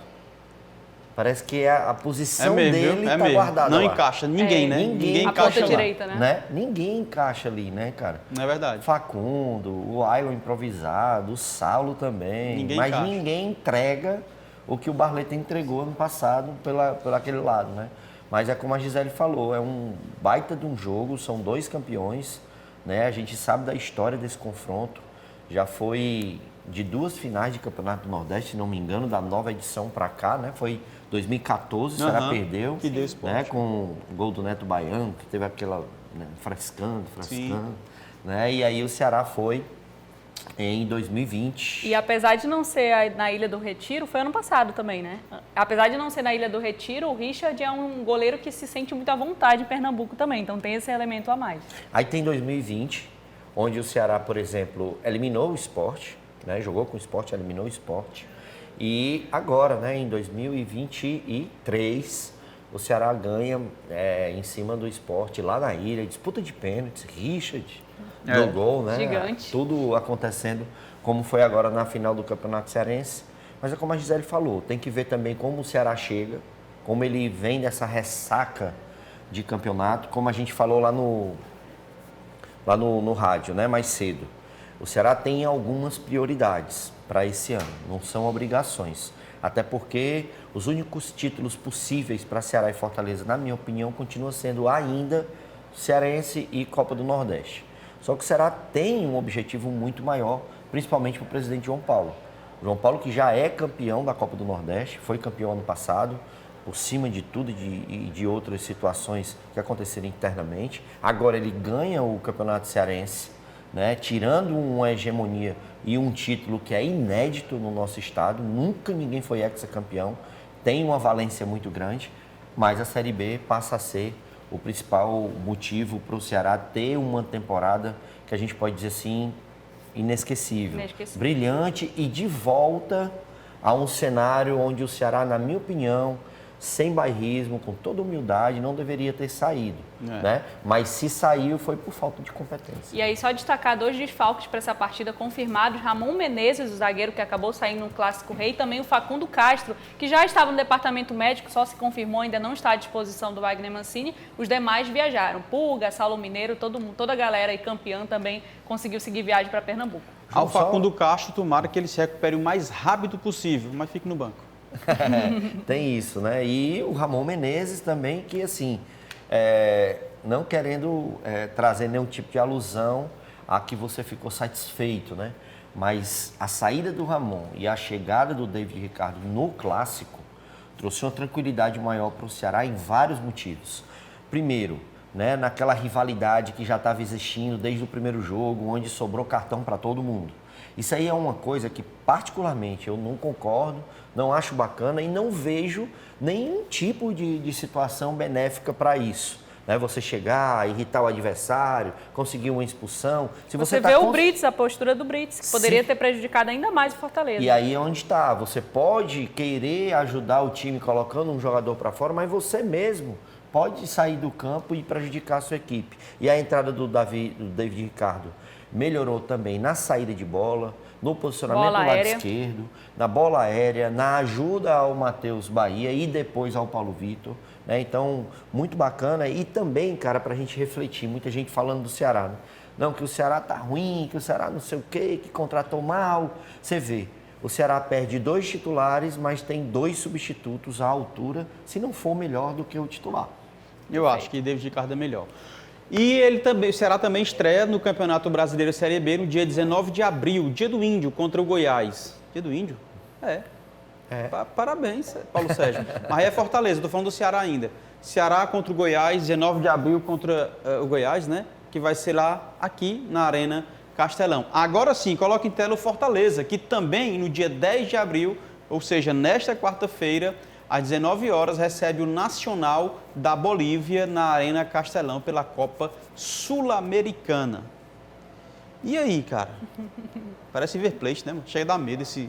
Parece que a posição dele está guardada. Não lá. Encaixa, ninguém, né? Ninguém encaixa ponta lá. direita, né? Ninguém encaixa ali, né, cara? Não é verdade. Facundo, o Ailon improvisado, o Saulo também. Mas ninguém entrega o que o Barleta entregou ano passado por aquele lado, né? Mas é como a Gisele falou, é um baita de um jogo, são 2 campeões, né? A gente sabe da história desse confronto, já foi de 2 finais de Campeonato do Nordeste, se não me engano, da nova edição para cá, né? Foi 2014, o Ceará perdeu, que deu esporte, né? Com o gol do Neto Baiano, que teve aquela, né? frescando, né? E aí o Ceará foi em 2020. E apesar de não ser na Ilha do Retiro, foi ano passado também, né? Apesar de não ser na Ilha do Retiro, o Richard é um goleiro que se sente muito à vontade em Pernambuco também, então tem esse elemento a mais. Aí tem 2020, onde o Ceará, por exemplo, eliminou o Sport, né? Jogou com o Sport, eliminou o Sport. E agora, né, em 2023, o Ceará ganha em cima do Sport lá na ilha, disputa de pênaltis, Richard no gol, né? Gigante. Tudo acontecendo como foi agora na final do Campeonato Cearense. Mas é como a Gisele falou, tem que ver também como o Ceará chega, como ele vem dessa ressaca de campeonato, como a gente falou lá no rádio, né, mais cedo. O Ceará tem algumas prioridades para esse ano, não são obrigações. Até porque os únicos títulos possíveis para Ceará e Fortaleza, na minha opinião, continuam sendo ainda Cearense e Copa do Nordeste. Só que o Ceará tem um objetivo muito maior, principalmente para o presidente João Paulo. João Paulo, que já é campeão da Copa do Nordeste, foi campeão ano passado, por cima de tudo e de outras situações que aconteceram internamente. Agora ele ganha o Campeonato Cearense, né, tirando uma hegemonia e um título que é inédito no nosso estado. Nunca ninguém foi hexacampeão, tem uma valência muito grande, mas a Série B passa a ser o principal motivo para o Ceará ter uma temporada que a gente pode dizer assim, inesquecível, brilhante e de volta a um cenário onde o Ceará, na minha opinião, sem bairrismo, com toda humildade, não deveria ter saído, né? Mas se saiu foi por falta de competência. E aí só destacar 2 desfalques para essa partida confirmados: Ramon Menezes, o zagueiro que acabou saindo no Clássico Rei, e também o Facundo Castro, que já estava no departamento médico, só se confirmou, ainda não está à disposição do Wagner Mancini. Os demais viajaram. Pulga, Saulo Mineiro, todo mundo, toda a galera aí campeã também conseguiu seguir viagem para Pernambuco. Ao Facundo Castro, tomara que ele se recupere o mais rápido possível, mas fique no banco. Tem isso, né? E o Ramon Menezes também, que assim, não querendo trazer nenhum tipo de alusão a que você ficou satisfeito, né? Mas a saída do Ramon e a chegada do David Ricardo no Clássico trouxe uma tranquilidade maior para o Ceará em vários motivos. Primeiro, né, naquela rivalidade que já estava existindo desde o primeiro jogo, onde sobrou cartão para todo mundo. Isso aí é uma coisa que, particularmente, eu não concordo, não acho bacana e não vejo nenhum tipo de situação benéfica para isso. Né? Você chegar, irritar o adversário, conseguir uma expulsão. Se você vê o Brits, a postura do Brits, que poderia ter prejudicado ainda mais o Fortaleza. E aí é onde está. Você pode querer ajudar o time colocando um jogador para fora, mas você mesmo pode sair do campo e prejudicar a sua equipe. E a entrada do David Ricardo melhorou também na saída de bola, no posicionamento do lado esquerdo, na bola aérea, na ajuda ao Matheus Bahia e depois ao Paulo Vitor. Né? Então, muito bacana. E também, cara, para a gente refletir, muita gente falando do Ceará. Né? Não, que o Ceará tá ruim, que o Ceará não sei o quê, que contratou mal. Você vê, o Ceará perde 2 titulares, mas tem 2 substitutos à altura, se não for melhor do que o titular. Eu acho que David Ricardo é melhor. E o Ceará também estreia no Campeonato Brasileiro Série B no dia 19 de abril, dia do Índio, contra o Goiás. Dia do Índio? Parabéns, Paulo Sérgio. Mas é Fortaleza, estou falando do Ceará ainda. Ceará contra o Goiás, 19 de abril contra o Goiás, né? Que vai ser lá aqui na Arena Castelão. Agora sim, coloca em tela o Fortaleza, que também no dia 10 de abril, ou seja, nesta quarta-feira, às 19 horas, recebe o Nacional da Bolívia na Arena Castelão pela Copa Sul-Americana. E aí, cara? Parece River Plate, né? Chega a dar medo esse...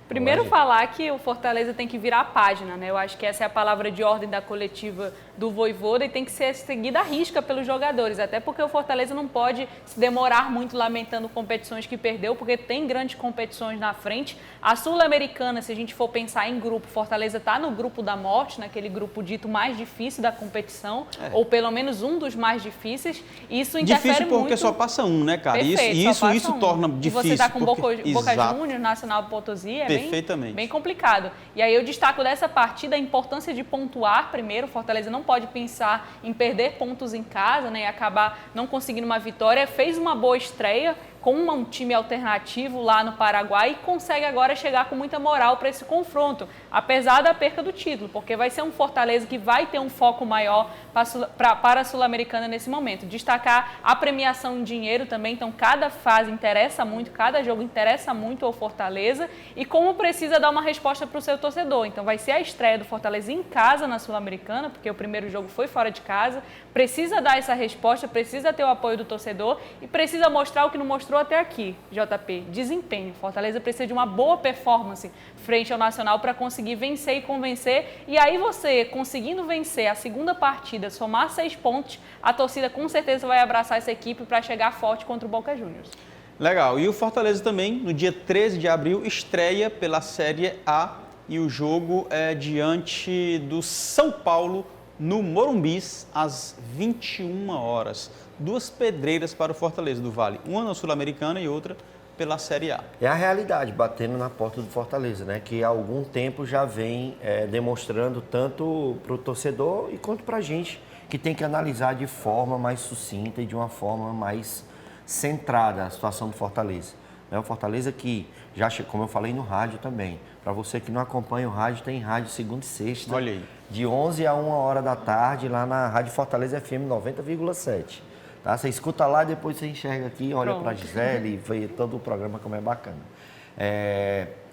Primeiro falar que o Fortaleza tem que virar a página, né? Eu acho que essa é a palavra de ordem da coletiva do Vojvoda e tem que ser seguida à risca pelos jogadores, até porque o Fortaleza não pode se demorar muito lamentando competições que perdeu, porque tem grandes competições na frente. A Sul-Americana, se a gente for pensar em grupo, Fortaleza está no grupo da morte, naquele grupo dito mais difícil da competição, ou pelo menos um dos mais difíceis. Isso interfere difícil porque muito... só passa um, né, cara? Perfeito, Isso torna difícil. E você está com Boca Exato. Juniors, Nacional Potosí, Perfeitamente. Bem complicado. E aí eu destaco dessa partida a importância de pontuar primeiro. O Fortaleza não pode pensar em perder pontos em casa, né, e acabar não conseguindo uma vitória. Fez uma boa estreia com um time alternativo lá no Paraguai e consegue agora chegar com muita moral para esse confronto, apesar da perca do título, porque vai ser um Fortaleza que vai ter um foco maior para a Sul-Americana nesse momento. Destacar a premiação em dinheiro também, então cada fase interessa muito, cada jogo interessa muito ao Fortaleza e como precisa dar uma resposta para o seu torcedor. Então vai ser a estreia do Fortaleza em casa na Sul-Americana, porque o primeiro jogo foi fora de casa, precisa dar essa resposta, precisa ter o apoio do torcedor e precisa mostrar o que não mostrou até aqui, JP, desempenho. Fortaleza precisa de uma boa performance frente ao Nacional para conseguir vencer e convencer, e aí você, conseguindo vencer a segunda partida, somar 6 pontos, a torcida com certeza vai abraçar essa equipe para chegar forte contra o Boca Juniors. Legal, e o Fortaleza também, no dia 13 de abril, estreia pela Série A e o jogo é diante do São Paulo, no Morumbis, às 21 horas. 2 pedreiras para o Fortaleza do Vale, uma na Sul-Americana e outra pela Série A. É a realidade batendo na porta do Fortaleza, né? Que há algum tempo já vem demonstrando tanto para o torcedor e quanto para a gente, que tem que analisar de forma mais sucinta e de uma forma mais centrada a situação do Fortaleza. O Fortaleza que, já como eu falei no rádio também, para você que não acompanha o rádio, tem rádio segunda e sexta, olha aí, de 11 a 1 hora da tarde, lá na Rádio Fortaleza FM 90,7. Tá? Você escuta lá, depois você enxerga aqui, olha para a Gisele e vê todo o programa como é bacana.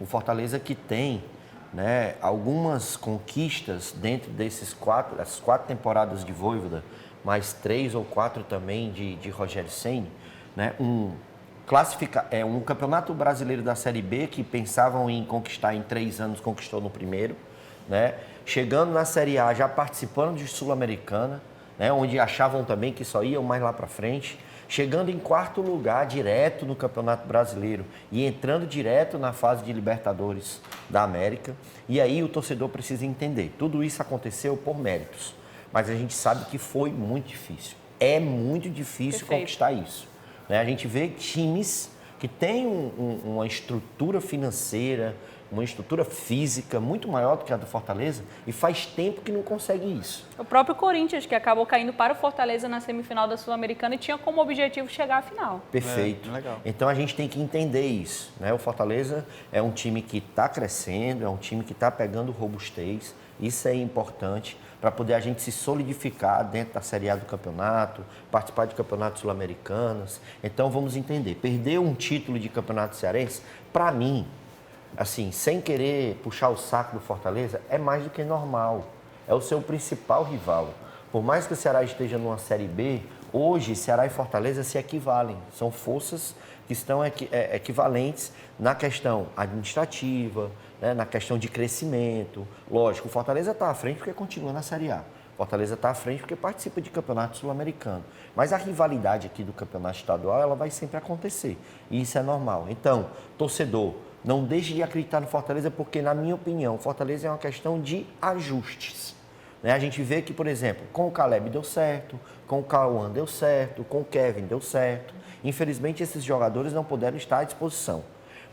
O Fortaleza que tem, né, algumas conquistas dentro das 4 temporadas de Vojvoda, mais 3 ou 4 também de Rogério Ceni, né, um campeonato brasileiro da Série B que pensavam em conquistar em 3 anos, conquistou no primeiro, né, chegando na Série A, já participando de Sul-Americana, né, onde achavam também que só iam mais lá para frente, chegando em 4º lugar direto no Campeonato Brasileiro e entrando direto na fase de Libertadores da América. E aí o torcedor precisa entender, tudo isso aconteceu por méritos, mas a gente sabe que foi muito difícil. É muito difícil conquistar isso. Né? A gente vê times que têm uma estrutura financeira, uma estrutura física muito maior do que a do Fortaleza e faz tempo que não consegue isso. O próprio Corinthians, que acabou caindo para o Fortaleza na semifinal da Sul-Americana e tinha como objetivo chegar à final. Perfeito. Então a gente tem que entender isso, né? O Fortaleza é um time que está crescendo, é um time que está pegando robustez, isso é importante para poder a gente se solidificar dentro da Série A do campeonato, participar de campeonatos sul-americanos. Então vamos entender, perder um título de campeonato cearense, para mim, assim, sem querer puxar o saco do Fortaleza, é mais do que normal. É o seu principal rival. Por mais que o Ceará esteja numa Série B, hoje Ceará e Fortaleza se equivalem. São forças que estão equivalentes na questão administrativa, né, na questão de crescimento. Lógico, o Fortaleza está à frente porque continua na Série A. O Fortaleza está à frente porque participa de campeonato sul-americano. Mas a rivalidade aqui do campeonato estadual, ela vai sempre acontecer. E isso é normal. Então, torcedor, não deixe de acreditar no Fortaleza, porque, na minha opinião, o Fortaleza é uma questão de ajustes. Né? A gente vê que, por exemplo, com o Caleb deu certo, com o Cauã deu certo, com o Kevin deu certo. Infelizmente, esses jogadores não puderam estar à disposição.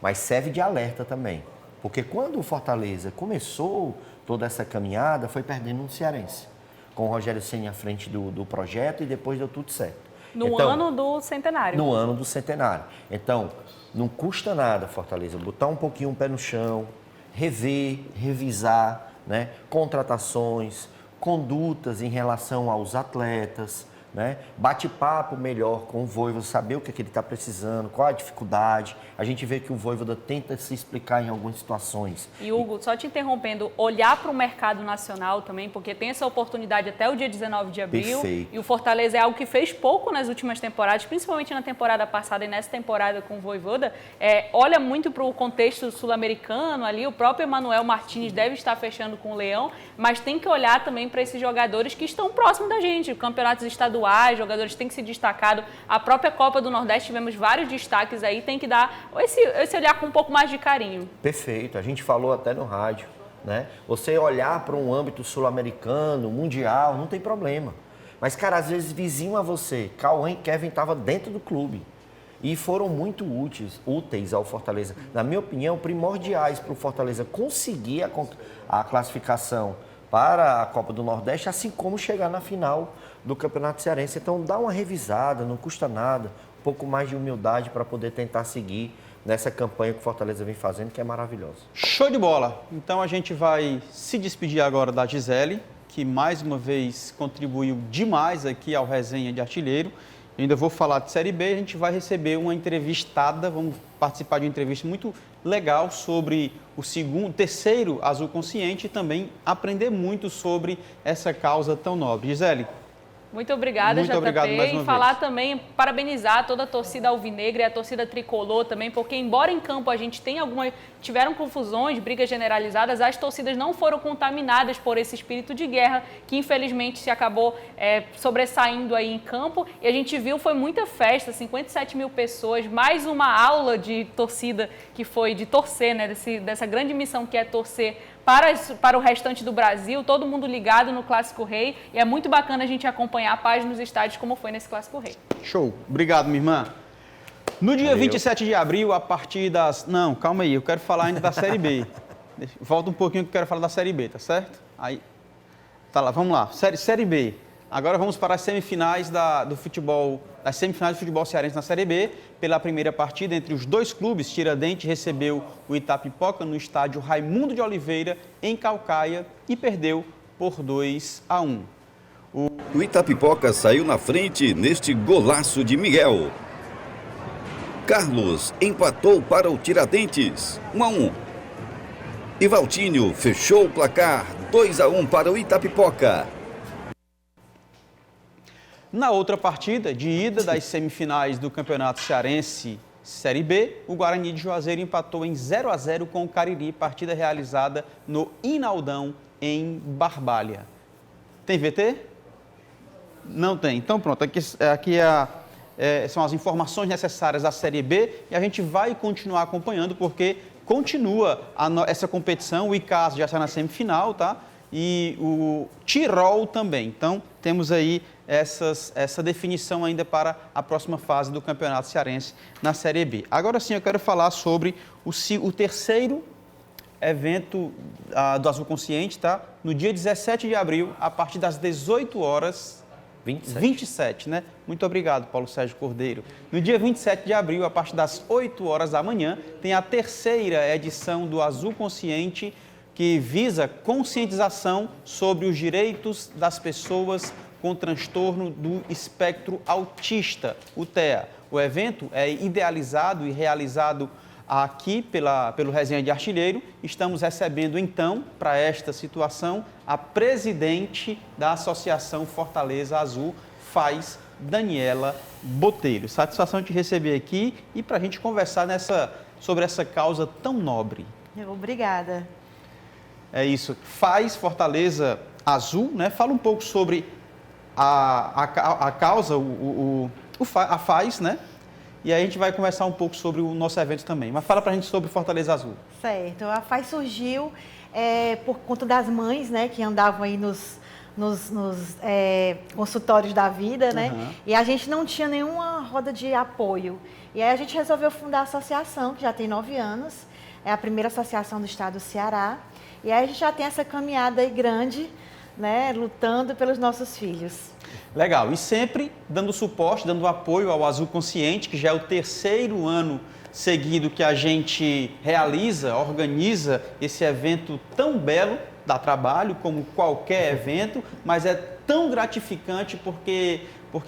Mas serve de alerta também. Porque quando o Fortaleza começou toda essa caminhada, foi perdendo um cearense. Com o Rogério Ceni à frente do projeto e depois deu tudo certo. No ano do centenário. No ano do centenário. Então, não custa nada, Fortaleza, botar um pouquinho o pé no chão, rever, revisar, né? Contratações, condutas em relação aos atletas, né? Bate-papo melhor com o Vojvoda, saber o que ele está precisando, qual a dificuldade. A gente vê que o Vojvoda tenta se explicar em algumas situações. E Hugo, só te interrompendo, olhar para o mercado nacional também, porque tem essa oportunidade até o dia 19 de abril. Perfeito. E o Fortaleza é algo que fez pouco nas últimas temporadas, principalmente na temporada passada e nessa temporada com o Vojvoda. Olha muito para o contexto sul-americano ali, o próprio Emanuel Martins deve estar fechando com o Leão, mas tem que olhar também para esses jogadores que estão próximos da gente, campeonatos estaduais, jogadores têm que se destacado. A própria Copa do Nordeste tivemos vários destaques aí, tem que dar esse olhar com um pouco mais de carinho. Perfeito, a gente falou até no rádio, né? Você olhar para um âmbito sul-americano, mundial, não tem problema. Mas, cara, às vezes vizinho a você, Cauã e Kevin estavam dentro do clube e foram muito úteis ao Fortaleza. Na minha opinião, primordiais para o Fortaleza conseguir a classificação para a Copa do Nordeste, assim como chegar na final do Campeonato Cearense. Então, dá uma revisada, não custa nada. Um pouco mais de humildade para poder tentar seguir nessa campanha que o Fortaleza vem fazendo, que é maravilhosa. Show de bola! Então a gente vai se despedir agora da Gisele, que mais uma vez contribuiu demais aqui ao Resenha de Artilheiro. Eu ainda vou falar de Série B, a gente vai receber uma entrevistada, vamos participar de uma entrevista muito legal sobre o terceiro Azul Consciente e também aprender muito sobre essa causa tão nobre. Gisele. Muito obrigada, Muito obrigado mais uma e falar vez. também, parabenizar toda a torcida alvinegra e a torcida tricolor também, porque embora em campo a gente tiveram confusões, brigas generalizadas, as torcidas não foram contaminadas por esse espírito de guerra que infelizmente se acabou sobressaindo aí em campo. E a gente viu, foi muita festa, 57 mil pessoas, mais uma aula de torcida que foi de torcer, né, dessa grande missão que é torcer para o restante do Brasil, todo mundo ligado no Clássico Rei, e é muito bacana a gente acompanhar a paz nos estádios como foi nesse Clássico Rei. Show. Obrigado, minha irmã. No dia 27 de abril, a partir das... Não, calma aí, eu quero falar ainda da Série B. Volta um pouquinho que eu quero falar da Série B, tá certo? Aí, tá lá, vamos lá. Série B. Agora vamos para as semifinais do futebol cearense na Série B. Pela primeira partida entre os dois clubes, Tiradentes recebeu o Itapipoca no estádio Raimundo de Oliveira, em Caucaia, e perdeu por 2-1. O Itapipoca saiu na frente neste golaço de Miguel. Carlos empatou para o Tiradentes, 1-1. E Valtinho fechou o placar, 2-1 para o Itapipoca. Na outra partida, de ida das semifinais do Campeonato Cearense Série B, o Guarani de Juazeiro empatou em 0-0 com o Cariri, partida realizada no Inaldão, em Barbalha. Tem VT? Não tem. Então pronto, aqui são as informações necessárias da Série B e a gente vai continuar acompanhando porque continua essa competição, o Icasa já está na semifinal, tá? E o Tirol também. Então temos aí essa definição ainda para a próxima fase do Campeonato Cearense na Série B. Agora sim, eu quero falar sobre o terceiro evento do Azul Consciente, tá? No dia 17 de abril, a partir das 18 horas... 27, né? Muito obrigado, Paulo Sérgio Cordeiro. No dia 27 de abril, a partir das 8 horas da manhã, tem a terceira edição do Azul Consciente, que visa conscientização sobre os direitos das pessoas com transtorno do espectro autista, o TEA. O evento é idealizado e realizado aqui pelo Resenha de Artilheiro. Estamos recebendo, então, para esta situação, a presidente da Associação Fortaleza Azul, FAZ, Daniela Botelho. Satisfação de te receber aqui e para a gente conversar sobre essa causa tão nobre. Obrigada. É isso. FAZ Fortaleza Azul, né? Fala um pouco sobre a causa, a FAZ, né? E aí a gente vai conversar um pouco sobre o nosso evento também. Mas fala pra gente sobre Fortaleza Azul. Certo. A FAZ surgiu por conta das mães, né? Que andavam aí nos consultórios da vida, né? Uhum. E a gente não tinha nenhuma roda de apoio. E aí a gente resolveu fundar a associação, que já tem 9 anos. É a primeira associação do estado do Ceará. E aí a gente já tem essa caminhada aí grande, né? Lutando pelos nossos filhos. Legal. E sempre dando suporte, dando apoio ao Azul Consciente, que já é o terceiro ano seguido que a gente organiza esse evento tão belo, dá trabalho como qualquer evento, mas é tão gratificante porque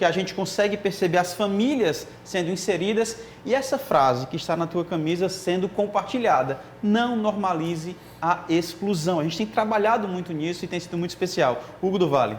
a gente consegue perceber as famílias sendo inseridas e essa frase que está na tua camisa sendo compartilhada. Não normalize a exclusão. A gente tem trabalhado muito nisso e tem sido muito especial. Hugo do Vale.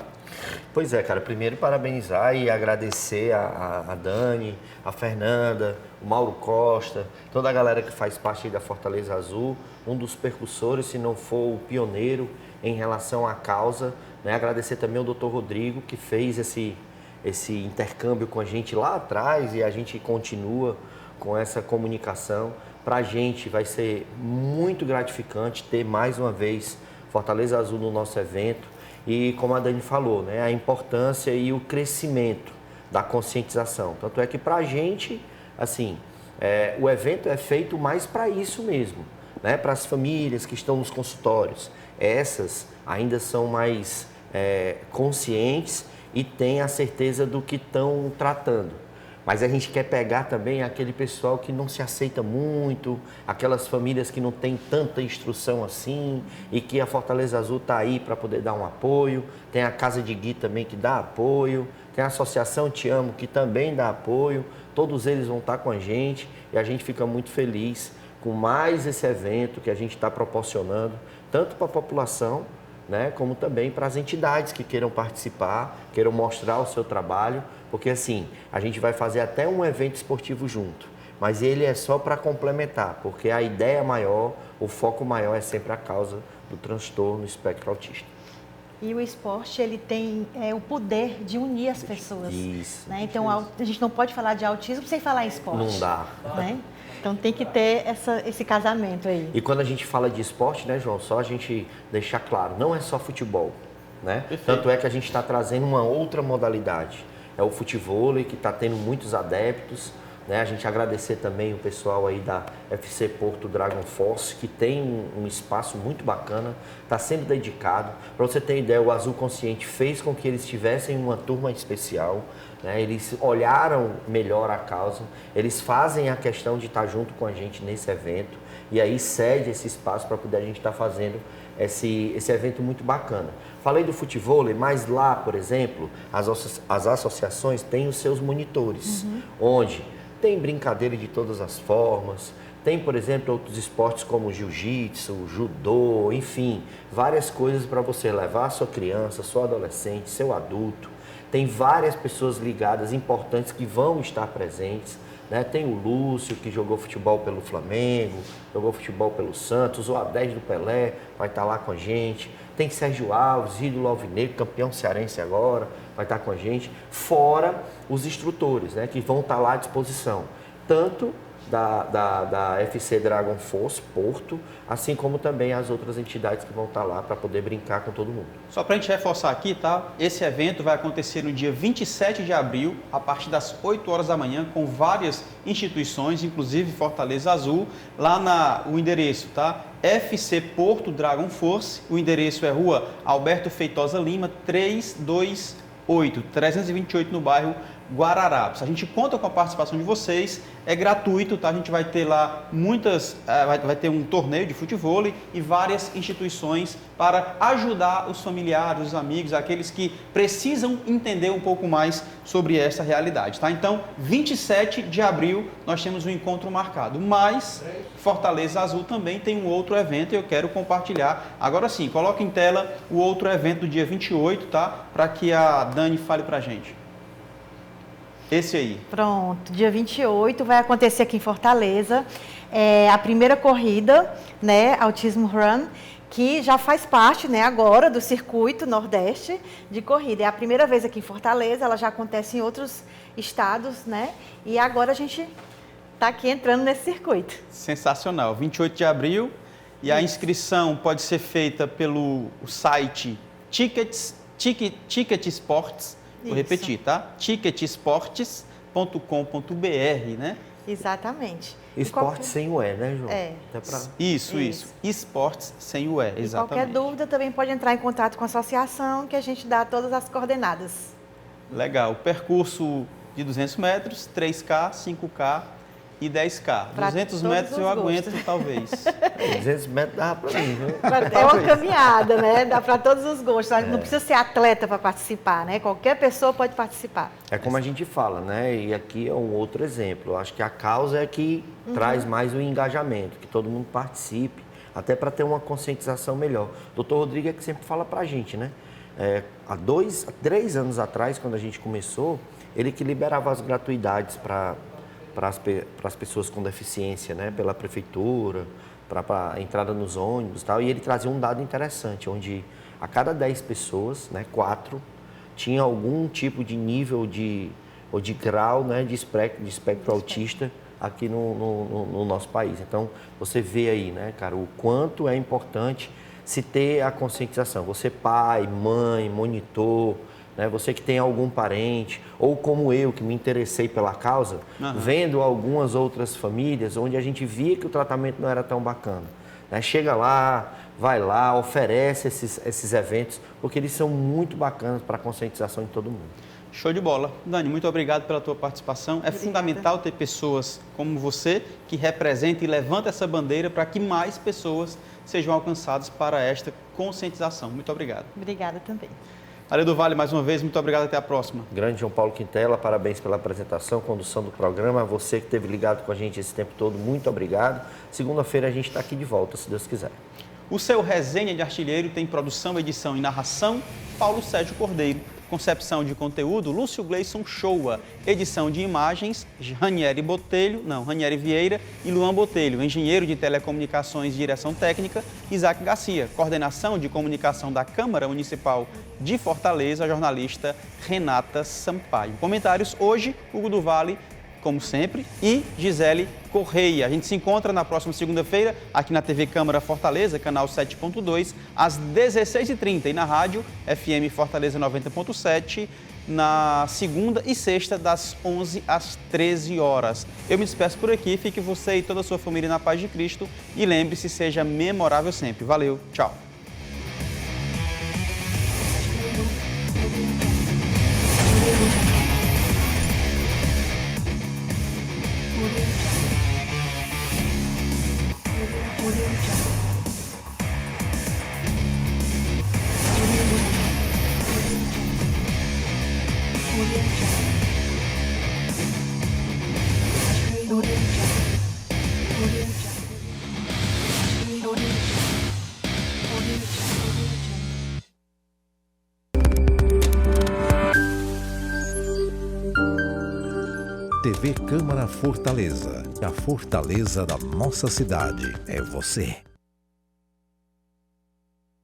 Pois é, cara. Primeiro, parabenizar e agradecer a Dani, a Fernanda, o Mauro Costa, toda a galera que faz parte da Fortaleza Azul, um dos percussores, se não for o pioneiro em relação à causa. Né? Agradecer também ao Dr. Rodrigo, que fez esse intercâmbio com a gente lá atrás e a gente continua com essa comunicação. Para a gente vai ser muito gratificante ter mais uma vez Fortaleza Azul no nosso evento. E como a Dani falou, né, a importância e o crescimento da conscientização. Tanto é que para a gente, assim, o evento é feito mais para isso mesmo, né, para as famílias que estão nos consultórios. Essas ainda são mais conscientes e têm a certeza do que estão tratando. Mas a gente quer pegar também aquele pessoal que não se aceita muito, aquelas famílias que não têm tanta instrução assim e que a Fortaleza Azul está aí para poder dar um apoio. Tem a Casa de Gui também que dá apoio, tem a Associação Te Amo que também dá apoio. Todos eles vão estar com a gente e a gente fica muito feliz com mais esse evento que a gente está proporcionando, tanto para a população, né, como também para as entidades que queiram participar, queiram mostrar o seu trabalho, porque assim, a gente vai fazer até um evento esportivo junto, mas ele é só para complementar, porque a ideia maior, o foco maior é sempre a causa do transtorno espectro autista. E o esporte, ele tem o poder de unir as pessoas. Isso. Né? Então, a gente não pode falar de autismo sem falar em esporte. Não dá. Né? Então, tem que ter esse casamento aí. E quando a gente fala de esporte, né, João, só a gente deixar claro, não é só futebol, né? Tanto é que a gente está trazendo uma outra modalidade. É o futevôlei, que está tendo muitos adeptos, né? A gente agradecer também o pessoal aí da FC Porto Dragon Force, que tem um espaço muito bacana, está sendo dedicado. Para você ter ideia, o Azul Consciente fez com que eles tivessem uma turma especial, né? Eles olharam melhor a causa, eles fazem a questão de estar junto com a gente nesse evento e aí cede esse espaço para poder a gente estar fazendo esse evento muito bacana. Falei do futevôlei, mas lá, por exemplo, as associações têm os seus monitores, onde tem brincadeira de todas as formas, tem, por exemplo, outros esportes como jiu-jitsu, judô, enfim, várias coisas para você levar a sua criança, seu adolescente, seu adulto. Tem várias pessoas ligadas, importantes, que vão estar presentes. Né? Tem o Lúcio, que jogou futebol pelo Flamengo, jogou futebol pelo Santos, o A10 do Pelé vai estar lá com a gente. Tem Sérgio Alves, ídolo alvinegro, campeão cearense agora, vai estar com a gente. Fora os instrutores, né, que vão estar lá à disposição, tanto da FC Dragon Force Porto, assim como também as outras entidades que vão estar lá para poder brincar com todo mundo. Só para a gente reforçar aqui, tá? Esse evento vai acontecer no dia 27 de abril, a partir das 8 horas da manhã, com várias instituições, inclusive Fortaleza Azul, lá o endereço, tá? FC Porto Dragon Force, o endereço é Rua Alberto Feitosa Lima, 328 no bairro Guararapes. A gente conta com a participação de vocês, é gratuito, tá? A gente vai ter lá vai ter um torneio de futevôlei e várias instituições para ajudar os familiares, os amigos, aqueles que precisam entender um pouco mais sobre essa realidade, tá? Então, 27 de abril nós temos um encontro marcado, mas Fortaleza Azul também tem um outro evento e eu quero compartilhar. Agora sim, coloca em tela o outro evento do dia 28, tá? Para que a Dani fale pra gente. Esse aí. Pronto, dia 28 vai acontecer aqui em Fortaleza a primeira corrida, né, Autismo Run, que já faz parte, né, agora do circuito Nordeste de corrida. É a primeira vez aqui em Fortaleza, ela já acontece em outros estados, né, e agora a gente está aqui entrando nesse circuito. Sensacional, 28 de abril, e a inscrição pode ser feita pelo site Ticket Sports. Vou repetir, tá? ticketsportes.com.br, né? Exatamente. Esporte sem o E, né, João? Isso. Esportes sem o E, exatamente. E qualquer dúvida também pode entrar em contato com a associação, que a gente dá todas as coordenadas. Legal. Percurso de 200 metros, 3K, 5K e 10K. Pra 200 metros eu aguento, talvez. 200 metros dá para mim, viu? É uma caminhada, né? Dá para todos os gostos. Não precisa ser atleta para participar, né? Qualquer pessoa pode participar. É como a gente fala, né? E aqui é um outro exemplo. Eu acho que a causa é que traz mais o engajamento, que todo mundo participe, até para ter uma conscientização melhor. O doutor Rodrigo é que sempre fala para a gente, né? Há 3 anos atrás, quando a gente começou, ele que liberava as gratuidades para as pessoas com deficiência, né? Pela prefeitura, para a entrada nos ônibus e tal. E ele trazia um dado interessante, onde a cada 10 pessoas, né, 4 tinha algum tipo de nível ou de grau, né, de espectro autista aqui no nosso país. Então, você vê aí, né, cara, o quanto é importante se ter a conscientização. Você pai, mãe, monitor, né, você que tem algum parente, ou como eu, que me interessei pela causa, vendo algumas outras famílias onde a gente via que o tratamento não era tão bacana. né? Chega lá, vai lá, oferece esses eventos, porque eles são muito bacanas para a conscientização de todo mundo. Show de bola. Dani, muito obrigado pela tua participação. É fundamental ter pessoas como você que representa e levanta essa bandeira para que mais pessoas sejam alcançadas para esta conscientização. Muito obrigado. Obrigada também. Ale do Vale, mais uma vez, muito obrigado. Até a próxima. Grande João Paulo Quintela, parabéns pela apresentação, condução do programa. Você que esteve ligado com a gente esse tempo todo, muito obrigado. Segunda-feira a gente está aqui de volta, se Deus quiser. O seu Resenha de Artilheiro tem produção, edição e narração, Paulo Sérgio Cordeiro. Concepção de conteúdo, Lúcio Gleison Shoa. Edição de imagens, Ranieri Vieira e Luan Botelho. Engenheiro de telecomunicações e direção técnica, Isaac Garcia. Coordenação de comunicação da Câmara Municipal de Fortaleza, jornalista Renata Sampaio. Comentários hoje, Hugo do Vale, como sempre, e Gisele Correia. A gente se encontra na próxima segunda-feira aqui na TV Câmara Fortaleza, canal 7.2, às 16h30 e na rádio FM Fortaleza 90.7, na segunda e sexta, das 11 às 13 horas. Eu me despeço por aqui, fique você e toda a sua família na paz de Cristo e lembre-se, seja memorável sempre. Valeu, tchau. TV Câmara Fortaleza. A fortaleza da nossa cidade é você.